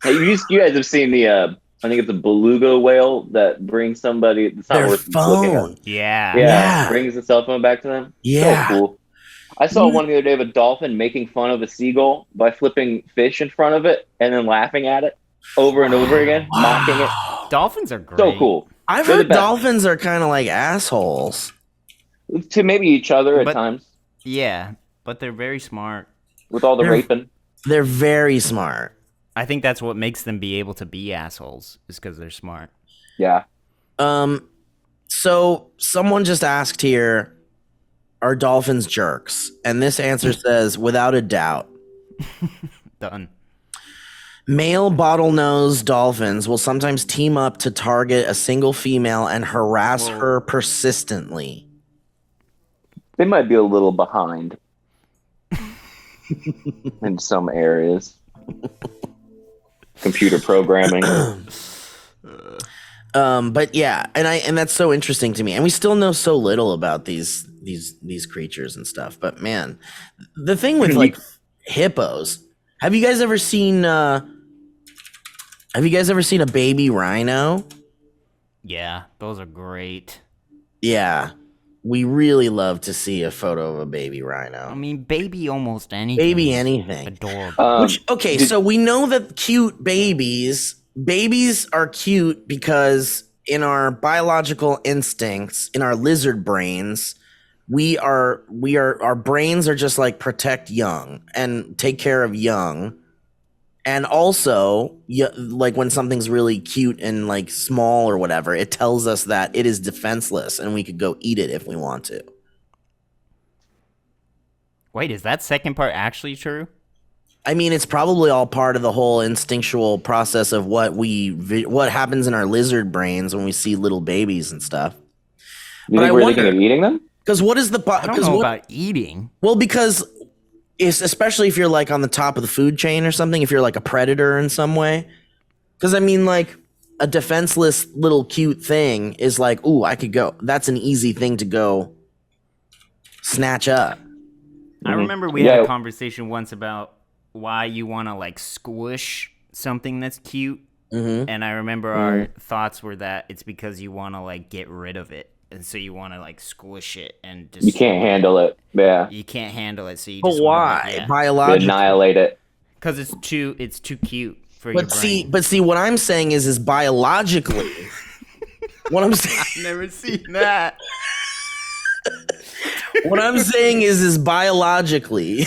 S2: Hey, you guys have seen the I think it's a beluga whale that brings somebody. It's not
S3: Their
S2: worth looking at.
S3: phone.
S5: Yeah.
S3: Yeah.
S2: Brings the cell phone back to them.
S3: Yeah.
S2: So cool. I saw one the other day of a dolphin making fun of a seagull by flipping fish in front of it and then laughing at it over and over again, mocking it.
S5: Dolphins are great.
S2: So cool.
S3: I've
S2: They're the
S3: heard
S2: best.
S3: dolphins are kind of like assholes.
S2: To maybe each other at
S5: But-
S2: times
S5: Yeah, but they're very smart.
S2: with all the
S3: They're-
S2: raping.
S3: They're very smart.
S5: I think that's what makes them be able to be assholes, is because they're smart.
S2: Yeah.
S3: So someone just asked here, are dolphins jerks? And this answer says, without a doubt.
S5: Done.
S3: Male bottlenose dolphins will sometimes team up to target a single female and harass her persistently.
S2: They might be a little behind in some areas. Computer programming.
S3: But yeah, and that's so interesting to me. And we still know so little about these creatures and stuff. But man, the thing with like hippos, have you guys ever seen a baby rhino?
S5: Yeah, those are great.
S3: Yeah. We really love to see a photo of a baby rhino.
S5: I mean, baby almost anything.
S3: Baby
S5: is
S3: anything.
S5: Adorable.
S3: So we know that cute babies are cute because in our biological instincts, in our lizard brains, our brains are just like protect young and take care of young. And also, like when something's really cute and like small or whatever, it tells us that it is defenseless and we could go eat it if we want to.
S5: Wait, is that second part actually true?
S3: I mean, it's probably all part of the whole instinctual process of what happens in our lizard brains when we see little babies and stuff.
S2: You think we're thinking of eating them?
S3: Because what is the
S5: I don't know about eating.
S3: Well, because especially if you're like on the top of the food chain or something, if you're like a predator in some way. Because I mean, like a defenseless little cute thing is like, ooh, I could go. That's an easy thing to go snatch up.
S5: I remember we had a conversation once about why you want to like squish something that's cute. And I remember our thoughts were that it's because you want to like get rid of it. And so you want to like squish it and just...
S2: You can't handle it. Yeah.
S5: You can't handle it, so you
S3: But
S5: just...
S3: why? Biologically.
S2: Annihilate it.
S5: Because it's too cute for your brain.
S3: But see, what I'm saying is biologically... what I'm saying...
S5: I've never seen that.
S3: What I'm saying is biologically,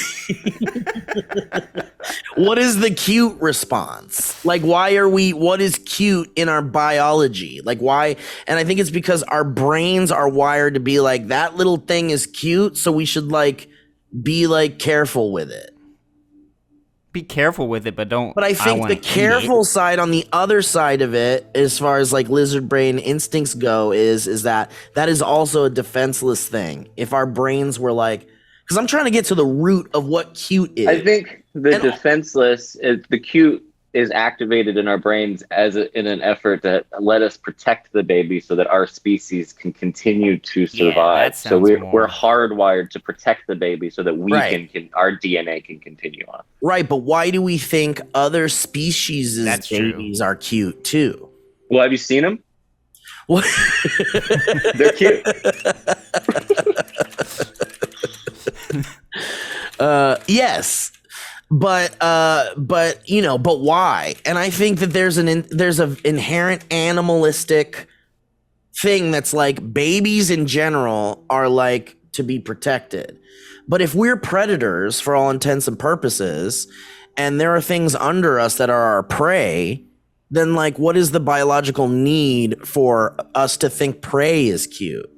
S3: what is the cute response? Like, what is cute in our biology? Like, why? And I think it's because our brains are wired to be like, that little thing is cute, so we should, like, be, like, careful with it.
S5: Be careful with it, but don't...
S3: But I think the careful side on the other side of it, as far as like lizard brain instincts go, is that is also a defenseless thing. If our brains were like, because I'm trying to get to the root of what cute is.
S2: I think the cute is activated in our brains in an effort to let us protect the baby so that our species can continue to survive. So we're hardwired to protect the baby so that we can our DNA can continue on.
S3: Right, but why do we think other species' babies are cute too?
S2: Well, have you seen them?
S3: What?
S2: They're cute.
S3: Yes. But why? And I think that there's an inherent animalistic thing that's like babies in general are like to be protected. But if we're predators for all intents and purposes, and there are things under us that are our prey, then like what is the biological need for us to think prey is cute?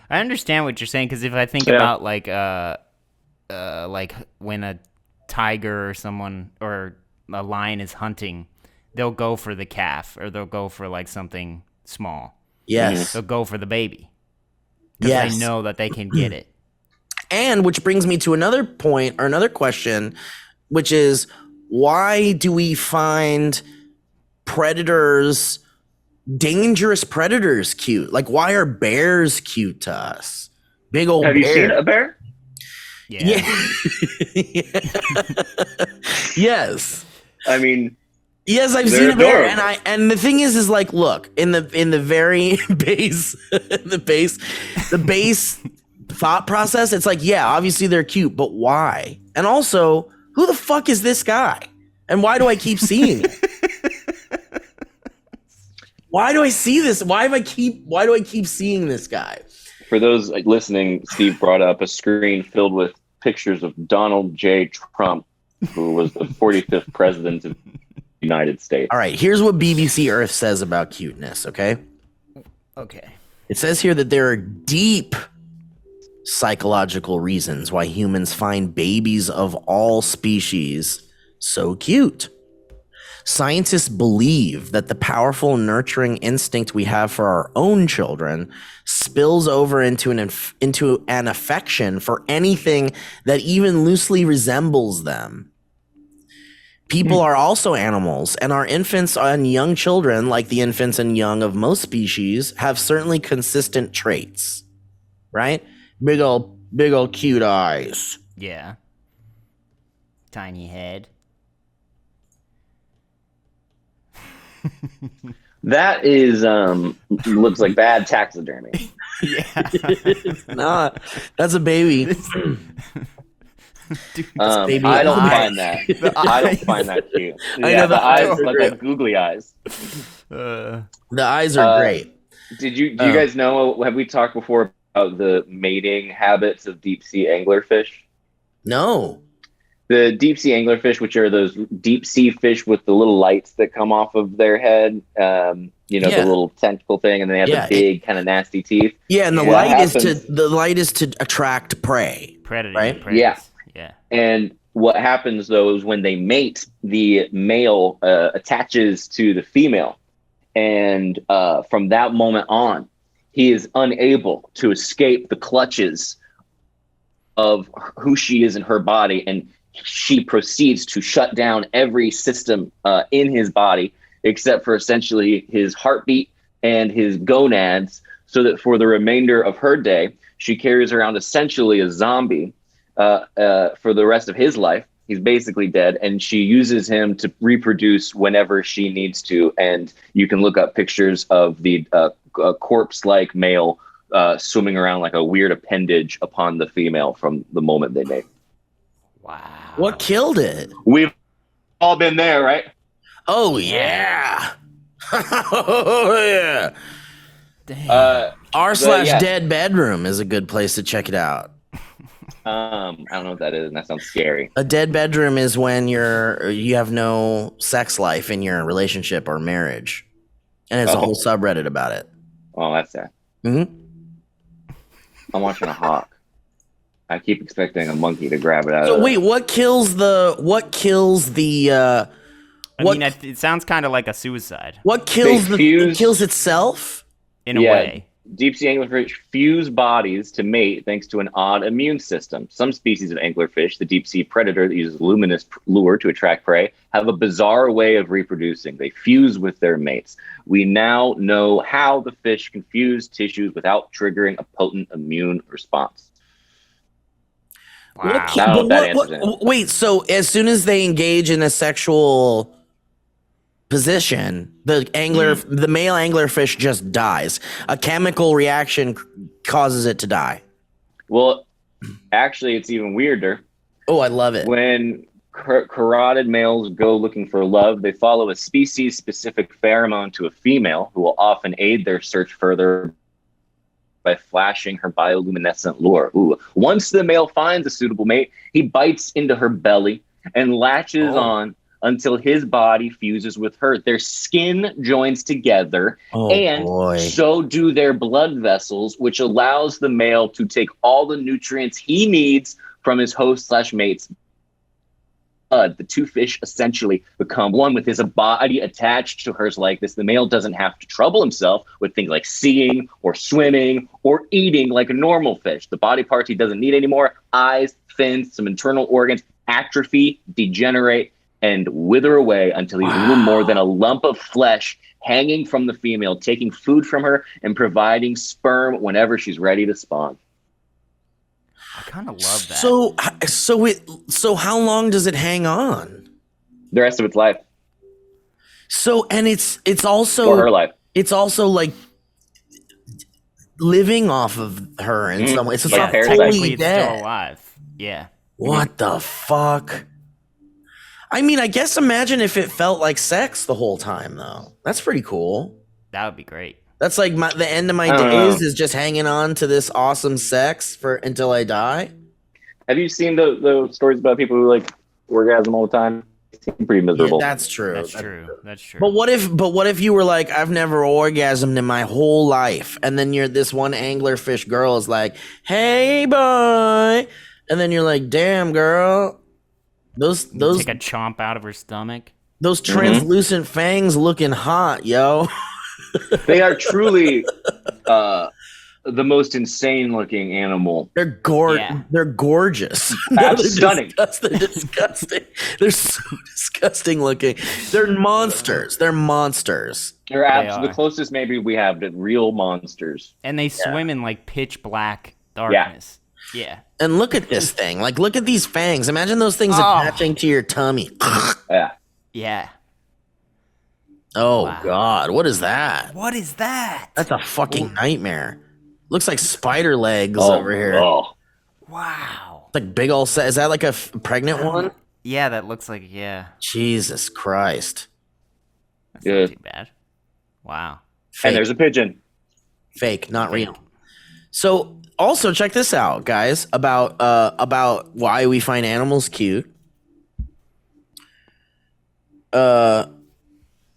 S5: I understand what you're saying, because if I think about like when a tiger or someone or a lion is hunting, they'll go for the calf or they'll go for like something small.
S3: Yes.
S5: They'll go for the baby. Because they know that they can get it.
S3: And which brings me to another point or another question, which is why do we find dangerous predators cute? Like why are bears cute to us? Big old
S2: Have you seen a bear?
S5: Yeah.
S3: Yes.
S2: I mean,
S3: Yes, I've seen a bear, and the thing is like, look, in the very base, the base thought process, it's like, yeah, obviously they're cute, but why? And also, who the fuck is this guy? And why do I keep seeing it? Why do I see this? Why do I keep seeing this guy?
S2: For those listening, Steve brought up a screen filled with pictures of Donald J. Trump, who was the 45th president of the United States.
S3: All right, here's what BBC Earth says about cuteness, okay?
S5: Okay.
S3: It says here that there are deep psychological reasons why humans find babies of all species so cute. Scientists believe that the powerful nurturing instinct we have for our own children spills over into an affection for anything that even loosely resembles them. People are also animals, and our infants and young children, like the infants and young of most species, have certainly consistent traits, right? Big old cute eyes.
S5: Yeah. Tiny head.
S2: That is looks like bad taxidermy.
S5: Yeah.
S3: Nah, that's a baby.
S5: Dude,
S3: baby
S2: I don't
S3: eyes.
S2: find that. I don't find that cute.
S3: I
S2: Yeah,
S3: know,
S2: the eyes
S3: the-
S2: look like googly eyes.
S3: The eyes are great.
S2: Do you guys know? Have we talked before about the mating habits of deep sea anglerfish?
S3: No.
S2: The deep sea anglerfish, which are those deep sea fish with the little lights that come off of their head, the little tentacle thing, and then they have the big kind of nasty teeth.
S3: Yeah, and the light is to attract prey.
S5: Predator.
S3: Right?
S5: Predators.
S2: Yeah.
S5: Yeah.
S2: And what happens though is when they mate, the male attaches to the female, and from that moment on, he is unable to escape the clutches of who she is in her body, and she proceeds to shut down every system in his body except for essentially his heartbeat and his gonads, so that for the remainder of her day, she carries around essentially a zombie for the rest of his life. He's basically dead, and she uses him to reproduce whenever she needs to. And you can look up pictures of the corpse-like male swimming around like a weird appendage upon the female from the moment they mate.
S5: Wow.
S3: What killed it?
S2: We've all been there, right?
S3: Oh yeah. Oh yeah.
S5: Damn.
S3: r/dead bedroom is a good place to check it out.
S2: I don't know what that is, and that sounds scary.
S3: A dead bedroom is when you have no sex life in your relationship or marriage, and it's a whole subreddit about it.
S2: Oh, that's sad.
S3: Mm-hmm.
S2: I'm watching a hawk. I keep expecting a monkey to grab it out.
S3: So wait, what kills the?
S5: It sounds kind of like a suicide
S3: What kills it kills itself?
S5: in a way.
S2: Deep sea anglerfish fuse bodies to mate thanks to an odd immune system. Some species of anglerfish, the deep sea predator that uses luminous lure to attract prey, have a bizarre way of reproducing. They fuse with their mates. We now know how the fish can fuse tissues without triggering a potent immune response.
S5: Wow.
S3: Wait, so as soon as they engage in a sexual position, the male anglerfish just dies. A chemical reaction causes it to die.
S2: Well, actually, it's even weirder.
S3: Oh, I love it.
S2: When carotid males go looking for love, they follow a species-specific pheromone to a female who will often aid their search further by flashing her bioluminescent lure. Ooh. Once the male finds a suitable mate, he bites into her belly and latches on until his body fuses with hers. Their skin joins together, so do their blood vessels, which allows the male to take all the nutrients he needs from his host/mate's blood. The two fish essentially become one with his body attached to hers like this. The male doesn't have to trouble himself with things like seeing or swimming or eating like a normal fish. The body parts he doesn't need anymore, eyes, fins, some internal organs, atrophy, degenerate, and wither away until he's little more than a lump of flesh hanging from the female, taking food from her and providing sperm whenever she's ready to spawn.
S5: I kind of love that.
S3: So how long does it hang on?
S2: The rest of its life.
S3: So, and it's also
S2: For her life.
S3: It's also like living off of her in some way. It's
S2: Like
S3: not
S2: Parasite.
S3: fully
S5: Technically, it's
S3: dead.
S5: still alive. Yeah.
S3: What the fuck? I mean, I guess imagine if it felt like sex the whole time, though. That's pretty cool.
S5: That would be great.
S3: That's like the end of my days is just hanging on to this awesome sex until I die.
S2: Have you seen the stories about people who like orgasm all the time? It seems pretty miserable.
S3: Yeah, that's true.
S5: That's true. That's true.
S3: But what if you were like, I've never orgasmed in my whole life, and then you're this one anglerfish girl is like, hey boy, and then you're like, damn girl, those
S5: take a chomp out of her stomach.
S3: those translucent fangs looking hot, yo.
S2: They are truly the most insane looking animal.
S3: They're
S5: Yeah.
S3: They're gorgeous.
S2: That's stunning.
S3: They're disgusting. They're so disgusting looking. They're monsters. They're monsters.
S2: They're
S5: are.
S2: the closest maybe we have to real monsters.
S5: And they swim in like pitch black darkness. Yeah.
S3: And look at this thing. Like, look at these fangs. Imagine those things attaching to your tummy.
S2: Yeah.
S5: Yeah.
S3: Oh,
S5: Wow.
S3: God. What is that?
S5: What is that?
S3: That's a fucking nightmare. Looks like spider legs over here.
S2: Oh.
S5: Wow.
S3: It's like big old set. Is that like a pregnant one?
S5: Yeah, that looks like, yeah.
S3: Jesus Christ.
S5: That's
S2: Good.
S5: not too bad. Wow.
S3: Fake.
S2: And there's a pigeon.
S3: Fake, not real. So, also check this out, guys, about why we find animals cute.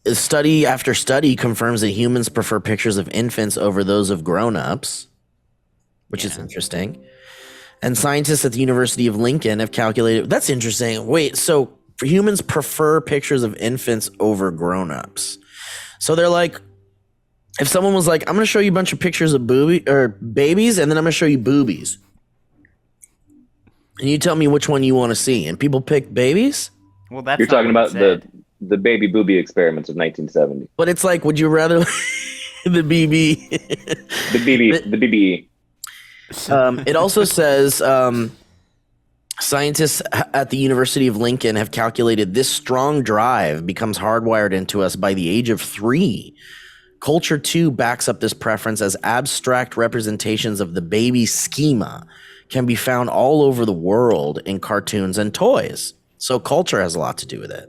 S3: Study after study confirms that humans prefer pictures of infants over those of grown-ups, which is interesting. And scientists at the University of Lincoln have calculated that's interesting. Wait, so humans prefer pictures of infants over grown-ups. So they're like, if someone was like, I'm going to show you a bunch of pictures of babies, and then I'm going to show you boobies. And you tell me which one you want to see. And people pick babies?
S5: Well, that's
S2: You're
S5: not
S2: talking
S5: what
S2: about
S5: it said.
S2: the baby booby experiments of 1970.
S3: But it's like, would you rather the BB?
S2: The BBE.
S3: It also says scientists at the University of Lincoln have calculated this strong drive becomes hardwired into us by the age of 3. Culture, too, backs up this preference as abstract representations of the baby schema can be found all over the world in cartoons and toys. So culture has a lot to do with it.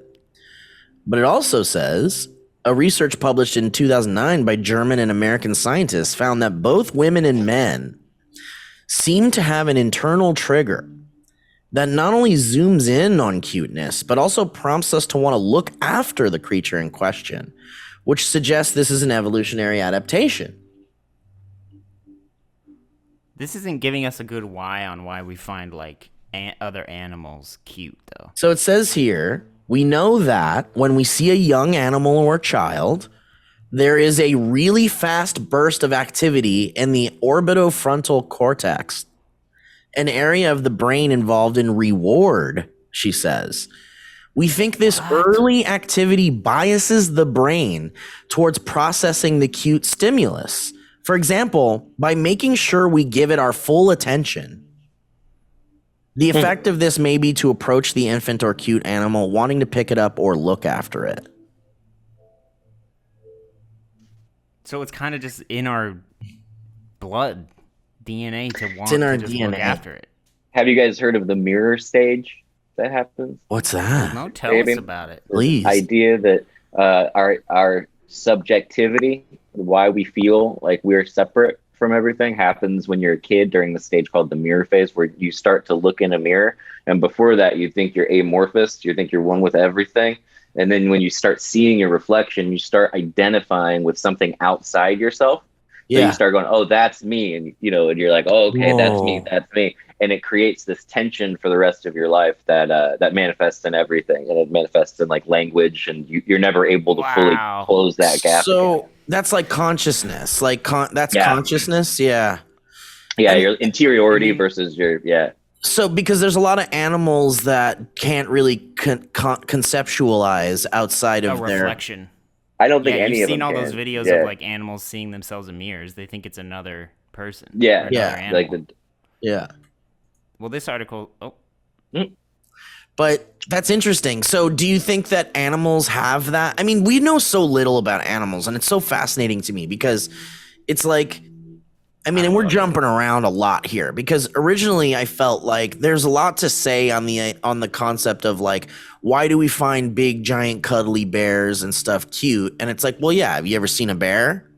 S3: But it also says a research published in 2009 by German and American scientists found that both women and men seem to have an internal trigger that not only zooms in on cuteness, but also prompts us to want to look after the creature in question, which suggests this is an evolutionary adaptation.
S5: This isn't giving us a good why on why we find like other animals cute, though.
S3: So it says here, we know that when we see a young animal or child, there is a really fast burst of activity in the orbitofrontal cortex, an area of the brain involved in reward, she says. We think this early activity biases the brain towards processing the cute stimulus. For example, by making sure we give it our full attention. The effect of this may be to approach the infant or cute animal, wanting to pick it up or look after it.
S5: So it's kind of just in our blood, DNA, to want
S3: in our
S5: to just
S3: DNA.
S5: look after it.
S2: Have you guys heard of the mirror stage that happens?
S3: What's that?
S5: No, tell
S2: Maybe.
S5: us about it.
S3: Please.
S2: Idea that our subjectivity, why we feel like we're separate from everything, happens when you're a kid during the stage called the mirror phase, where you start to look in a mirror, and before that you think you're amorphous, you think you're one with everything, and then when you start seeing your reflection, you start identifying with something outside yourself. So you start going, oh, that's me, and and you're like, oh, okay, that's me, and it creates this tension for the rest of your life that manifests in everything, and it manifests in like language, and you're never able to fully close that gap.
S3: So
S2: again.
S3: that's like consciousness, consciousness, yeah.
S2: Yeah, your interiority versus your
S3: So because there's a lot of animals that can't really conceptualize outside of their
S5: reflection.
S2: I don't think any
S5: you've
S2: of them
S5: seen all
S2: can.
S5: those videos
S2: Yeah.
S5: of like animals seeing themselves in mirrors. They think it's another person.
S2: Yeah,
S5: or
S3: yeah,
S5: another
S2: like
S5: animal.
S3: yeah.
S5: Well, this article. Oh,
S3: But That's interesting. So do you think that animals have that? I mean, we know so little about animals, and it's so fascinating to me because it's like, I mean, and we're jumping around a lot here because originally I felt like there's a lot to say on the concept of like, why do we find big, giant, cuddly bears and stuff cute? And it's like, well, yeah, have you ever seen a bear?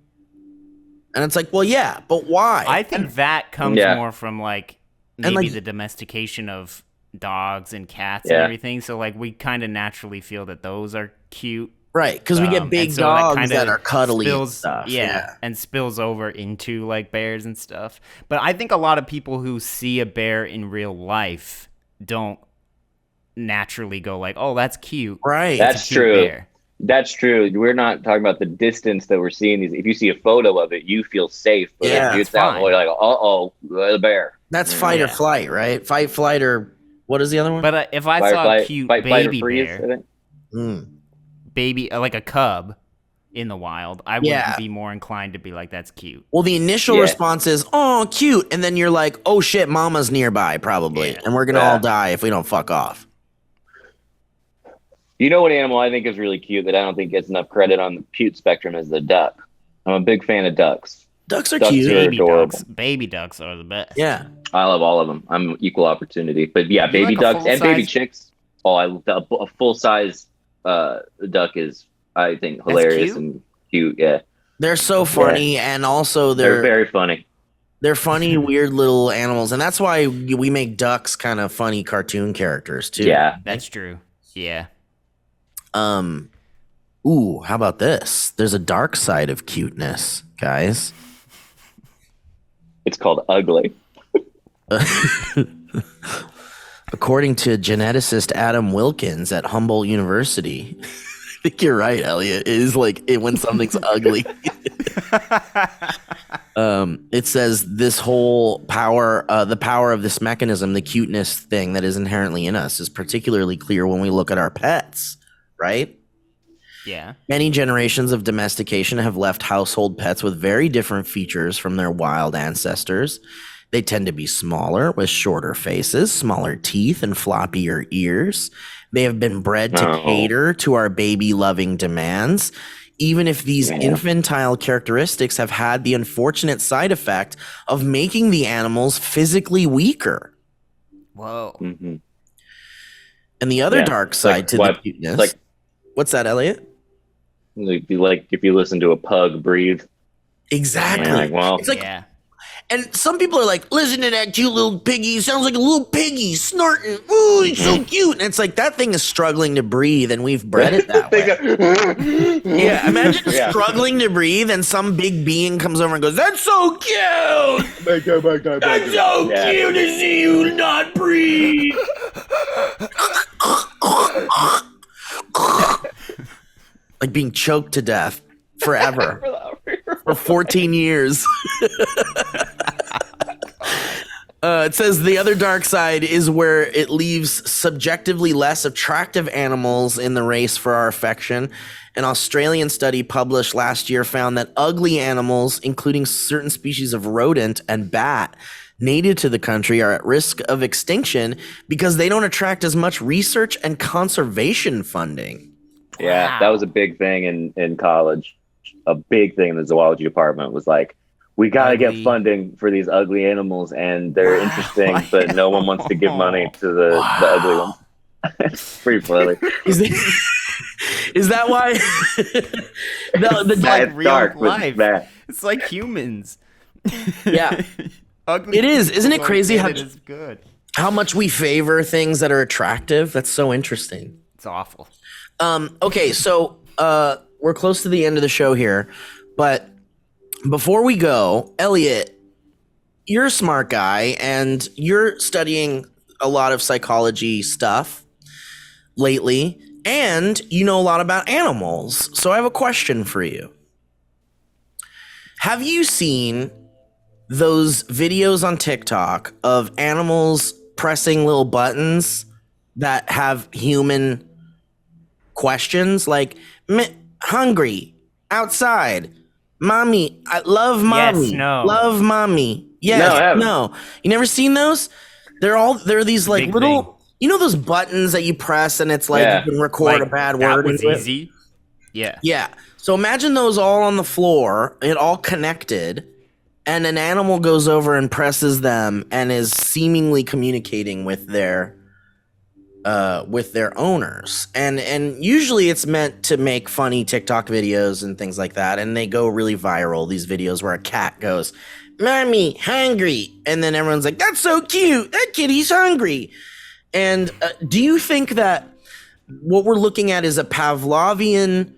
S3: And it's like, well, yeah, but why?
S5: I think that comes more from like maybe
S3: like,
S5: the domestication of dogs and cats and everything. So like we kind of naturally feel that those are cute.
S3: Right, because we get big dogs that are cuddly and stuff.
S5: Yeah, and spills over into like bears and stuff. But I think a lot of people who see a bear in real life don't naturally go like, oh, that's cute.
S3: Right.
S2: That's true. Bear. That's true. We're not talking about the distance that we're seeing these. If you see a photo of it, you feel safe. But if it's out, you're like, the bear.
S3: That's fight or flight, right? Fight, flight, or what is the other one?
S5: But if I saw a cute baby bear, baby like a cub in the wild, I would be more inclined to be like, that's cute.
S3: Well, the initial response is, oh, cute. And then you're like, oh, shit, mama's nearby, probably. Yeah. And we're going to all die if we don't fuck off.
S2: You know what animal I think is really cute that I don't think gets enough credit on the cute spectrum is the duck. I'm a big fan of ducks.
S3: Ducks are cute.
S5: Baby ducks are the best.
S3: Yeah.
S2: I love all of them. I'm equal opportunity. But yeah, baby ducks and baby chicks. Oh, a full-size duck is, I think, hilarious and cute. Yeah.
S3: They're so funny, and also they're
S2: very funny.
S3: They're funny, weird little animals, and that's why we make ducks kind of funny cartoon characters, too.
S2: Yeah.
S5: That's true. Yeah.
S3: Ooh, how about this? There's a dark side of cuteness, guys.
S2: It's called ugly.
S3: According to geneticist Adam Wilkins at Humboldt University, I think you're right, Elliot. It is like when something's ugly. It says this whole power, the power of this mechanism, the cuteness thing that is inherently in us, is particularly clear when we look at our pets, right?
S5: Yeah.
S3: Many generations of domestication have left household pets with very different features from their wild ancestors. They tend to be smaller, with shorter faces, smaller teeth, and floppier ears. They have been bred to cater to our baby-loving demands, even if these infantile characteristics have had the unfortunate side effect of making the animals physically weaker.
S5: Whoa.
S2: Mm-hmm.
S3: And the other dark side to the cuteness... What's that, Elliot?
S2: If you listen to a pug breathe.
S3: Exactly.
S2: Like, well,
S3: it's like, and some people are like, listen to that cute little piggy. Sounds like a little piggy snorting. Ooh, he's so cute. And it's like, that thing is struggling to breathe, and we've bred it that way. Yeah, imagine struggling to breathe, and some big being comes over and goes, that's so cute. That's so cute to see you not breathe. Like being choked to death forever for 14 years. It says the other dark side is where it leaves subjectively less attractive animals in the race for our affection. An Australian study published last year found that ugly animals, including certain species of rodent and bat, native to the country, are at risk of extinction because they don't attract as much research and conservation funding.
S2: Yeah, that was a big thing in college. A big thing in the zoology department was like, we got to get funding for these ugly animals, and they're interesting, but no one wants to give money to the ugly ones. It's pretty funny.
S3: Is that why?
S5: the like real dark life. It's like humans.
S3: Yeah.
S5: Ugly.
S3: It is. Isn't it crazy how,
S5: it is good.
S3: How much we favor things that are attractive? That's so interesting.
S5: It's awful.
S3: Okay, so we're close to the end of the show here, but before we go, Elliot, you're a smart guy, and you're studying a lot of psychology stuff lately, and you know a lot about animals. So I have a question for you. Have you seen those videos on TikTok of animals pressing little buttons that have human questions like hungry, outside, mommy, I love mommy,
S5: yes, no.
S3: Love mommy, yes, no. You never seen those? They're these like
S5: big
S3: little
S5: thing.
S3: You know those buttons that you press and it's like you can record a bad word.
S5: That was easy. Yeah.
S3: Yeah. So imagine those all on the floor, it all connected, and an animal goes over and presses them and is seemingly communicating with their owners. And usually it's meant to make funny TikTok videos and things like that, and they go really viral, these videos where a cat goes, "Mommy, hungry," and then everyone's like, "That's so cute, that kitty's hungry." And do you think that what we're looking at is a Pavlovian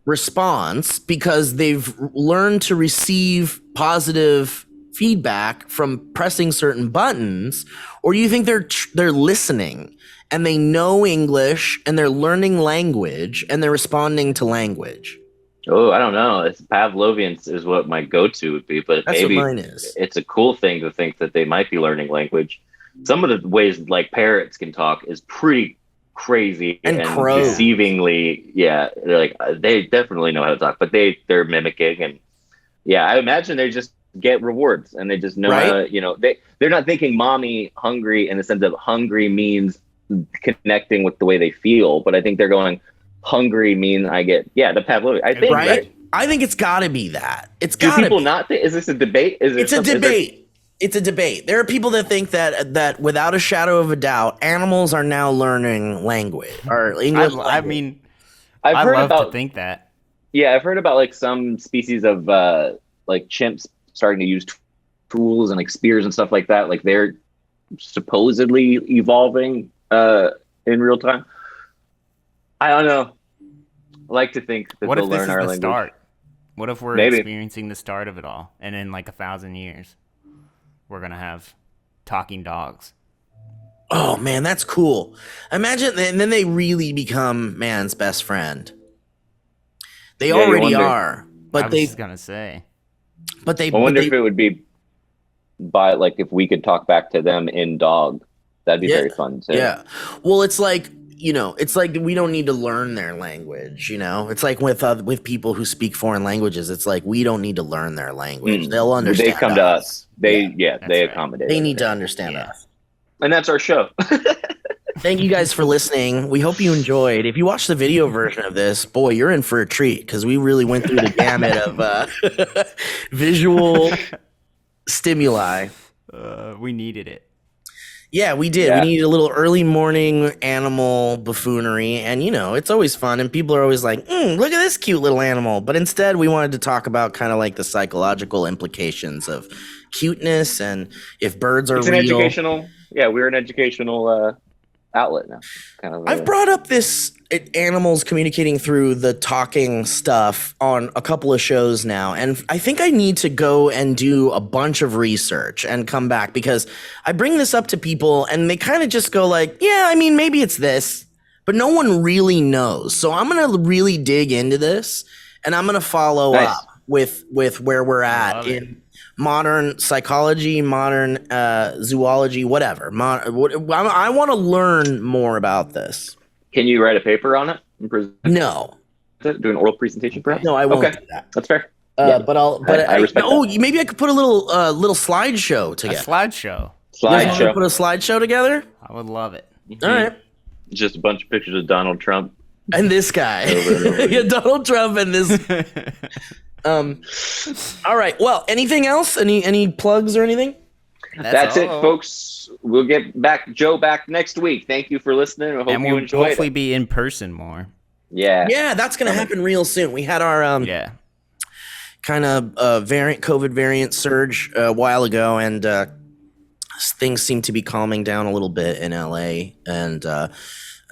S3: response because they've learned to receive positive feedback from pressing certain buttons, or do you think they're listening and they know English and they're learning language and they're responding to language?
S2: Oh, I don't know. It's Pavlovian is what my go-to would be, but
S3: That's
S2: maybe
S3: what mine is.
S2: it's a cool thing to think that they might be learning language. Some of the ways like parrots can talk is pretty crazy and deceivingly. Yeah, they're like they definitely know how to talk, but they're mimicking, and yeah, I imagine they just get rewards and they just know how to, you know, they're not thinking "mommy hungry" in the sense of hungry means connecting with the way they feel, but I think they're going hungry mean I get the Pavlovian. I think
S3: right. I think it's got to be that. It's
S2: got.
S3: Do
S2: people
S3: be.
S2: Not? Is this a debate?
S3: It's a debate. It's a debate. There are people that think that without a shadow of a doubt, animals are now learning language or English.
S5: I mean,
S2: I've heard
S5: love
S2: about,
S5: to think that.
S2: Yeah, I've heard about like some species of like chimps starting to use tools and like spears and stuff like that. Like they're supposedly evolving in real time. I don't know. I like to think that
S5: what
S2: they'll
S5: if this
S2: learn
S5: is
S2: our
S5: the
S2: language.
S5: start? What if we're experiencing the start of it all, and in like 1,000 years, we're gonna have talking dogs?
S3: Oh man, that's cool. Imagine, and then they really become man's best friend. They already are, but
S5: I was just gonna say.
S3: But they.
S2: I wonder if it would be by like if we could talk back to them in dog. That'd be very fun too.
S3: Yeah. Well, it's like, you know, it's like we don't need to learn their language, you know? It's like with people who speak foreign languages, it's like we don't need to learn their language. They'll understand.
S2: They come to us. They accommodate.
S3: They need to understand us.
S2: And that's our show.
S3: Thank you guys for listening. We hope you enjoyed. If you watch the video version of this, boy, you're in for a treat because we really went through the gamut of visual stimuli.
S5: We needed it.
S3: Yeah, we did. Yeah. We needed a little early morning animal buffoonery. And, you know, it's always fun. And people are always like, look at this cute little animal. But instead, we wanted to talk about kind of like the psychological implications of cuteness and if birds are real.
S2: We're an educational outlet now. Kind of.
S3: I've brought up this animals communicating through the talking stuff on a couple of shows now, and I think I need to go and do a bunch of research and come back because I bring this up to people and they kind of just go like, yeah, I mean, maybe it's this, but no one really knows. So I'm going to really dig into this and I'm going to follow up with where we're at in modern psychology, modern zoology, whatever. I want to learn more about this.
S2: Can you write a paper on it?
S3: No.
S2: Do an oral presentation, perhaps?
S3: No, I won't do that.
S2: That's fair.
S3: But I respect that. Maybe I could put a little slideshow together.
S5: A slideshow.
S2: Slideshow.
S3: Put a slideshow together?
S5: I would love it.
S3: All right.
S2: Just a bunch of pictures of Donald Trump.
S3: And this guy. Yeah, Donald Trump and this. All right. Well, anything else? Any plugs or anything?
S2: That's it, folks. We'll get Joe back next week. Thank you for listening. I hope you enjoyed it.
S5: Hopefully be in person more.
S2: Yeah.
S3: Yeah, that's going to happen real soon. We had our kind of COVID variant surge a while ago, and things seem to be calming down a little bit in LA, and I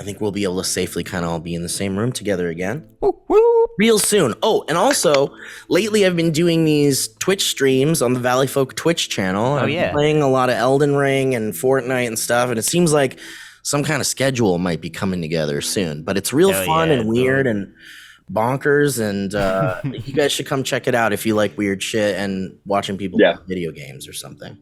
S3: think we'll be able to safely kind of all be in the same room together again. Real soon. Oh, and also, lately I've been doing these Twitch streams on the Valleyfolk Twitch channel. I've been playing a lot of Elden Ring and Fortnite and stuff, and it seems like some kind of schedule might be coming together soon. But it's real fun and weird and bonkers, and you guys should come check it out if you like weird shit and watching people play video games or something.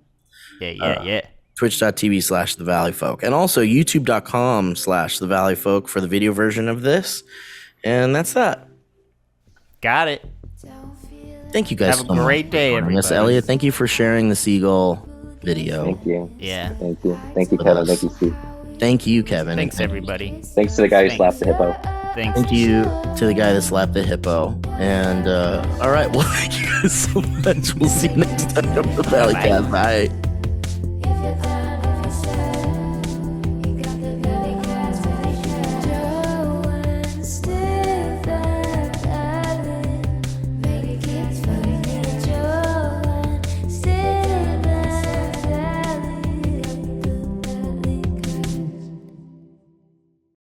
S5: Yeah.
S3: Twitch.tv/TheValleyfolk, and also YouTube.com/TheValleyfolk for the video version of this. And that's that.
S5: Got it.
S3: Thank you guys.
S5: Have a great day, everybody.
S3: Yes, Elliot. Thank you for sharing the seagull video.
S2: Thank you.
S5: Yeah.
S2: Thank you. Thank you, Kevin. Thank you, Steve.
S3: Thank you, Kevin.
S5: Thanks, everybody.
S2: Thanks to the guy who slapped the hippo.
S5: Thanks.
S3: Thank you to the guy that slapped the hippo. And all right, well, thank you guys so much. We'll see you next time on the Valleycast. Bye.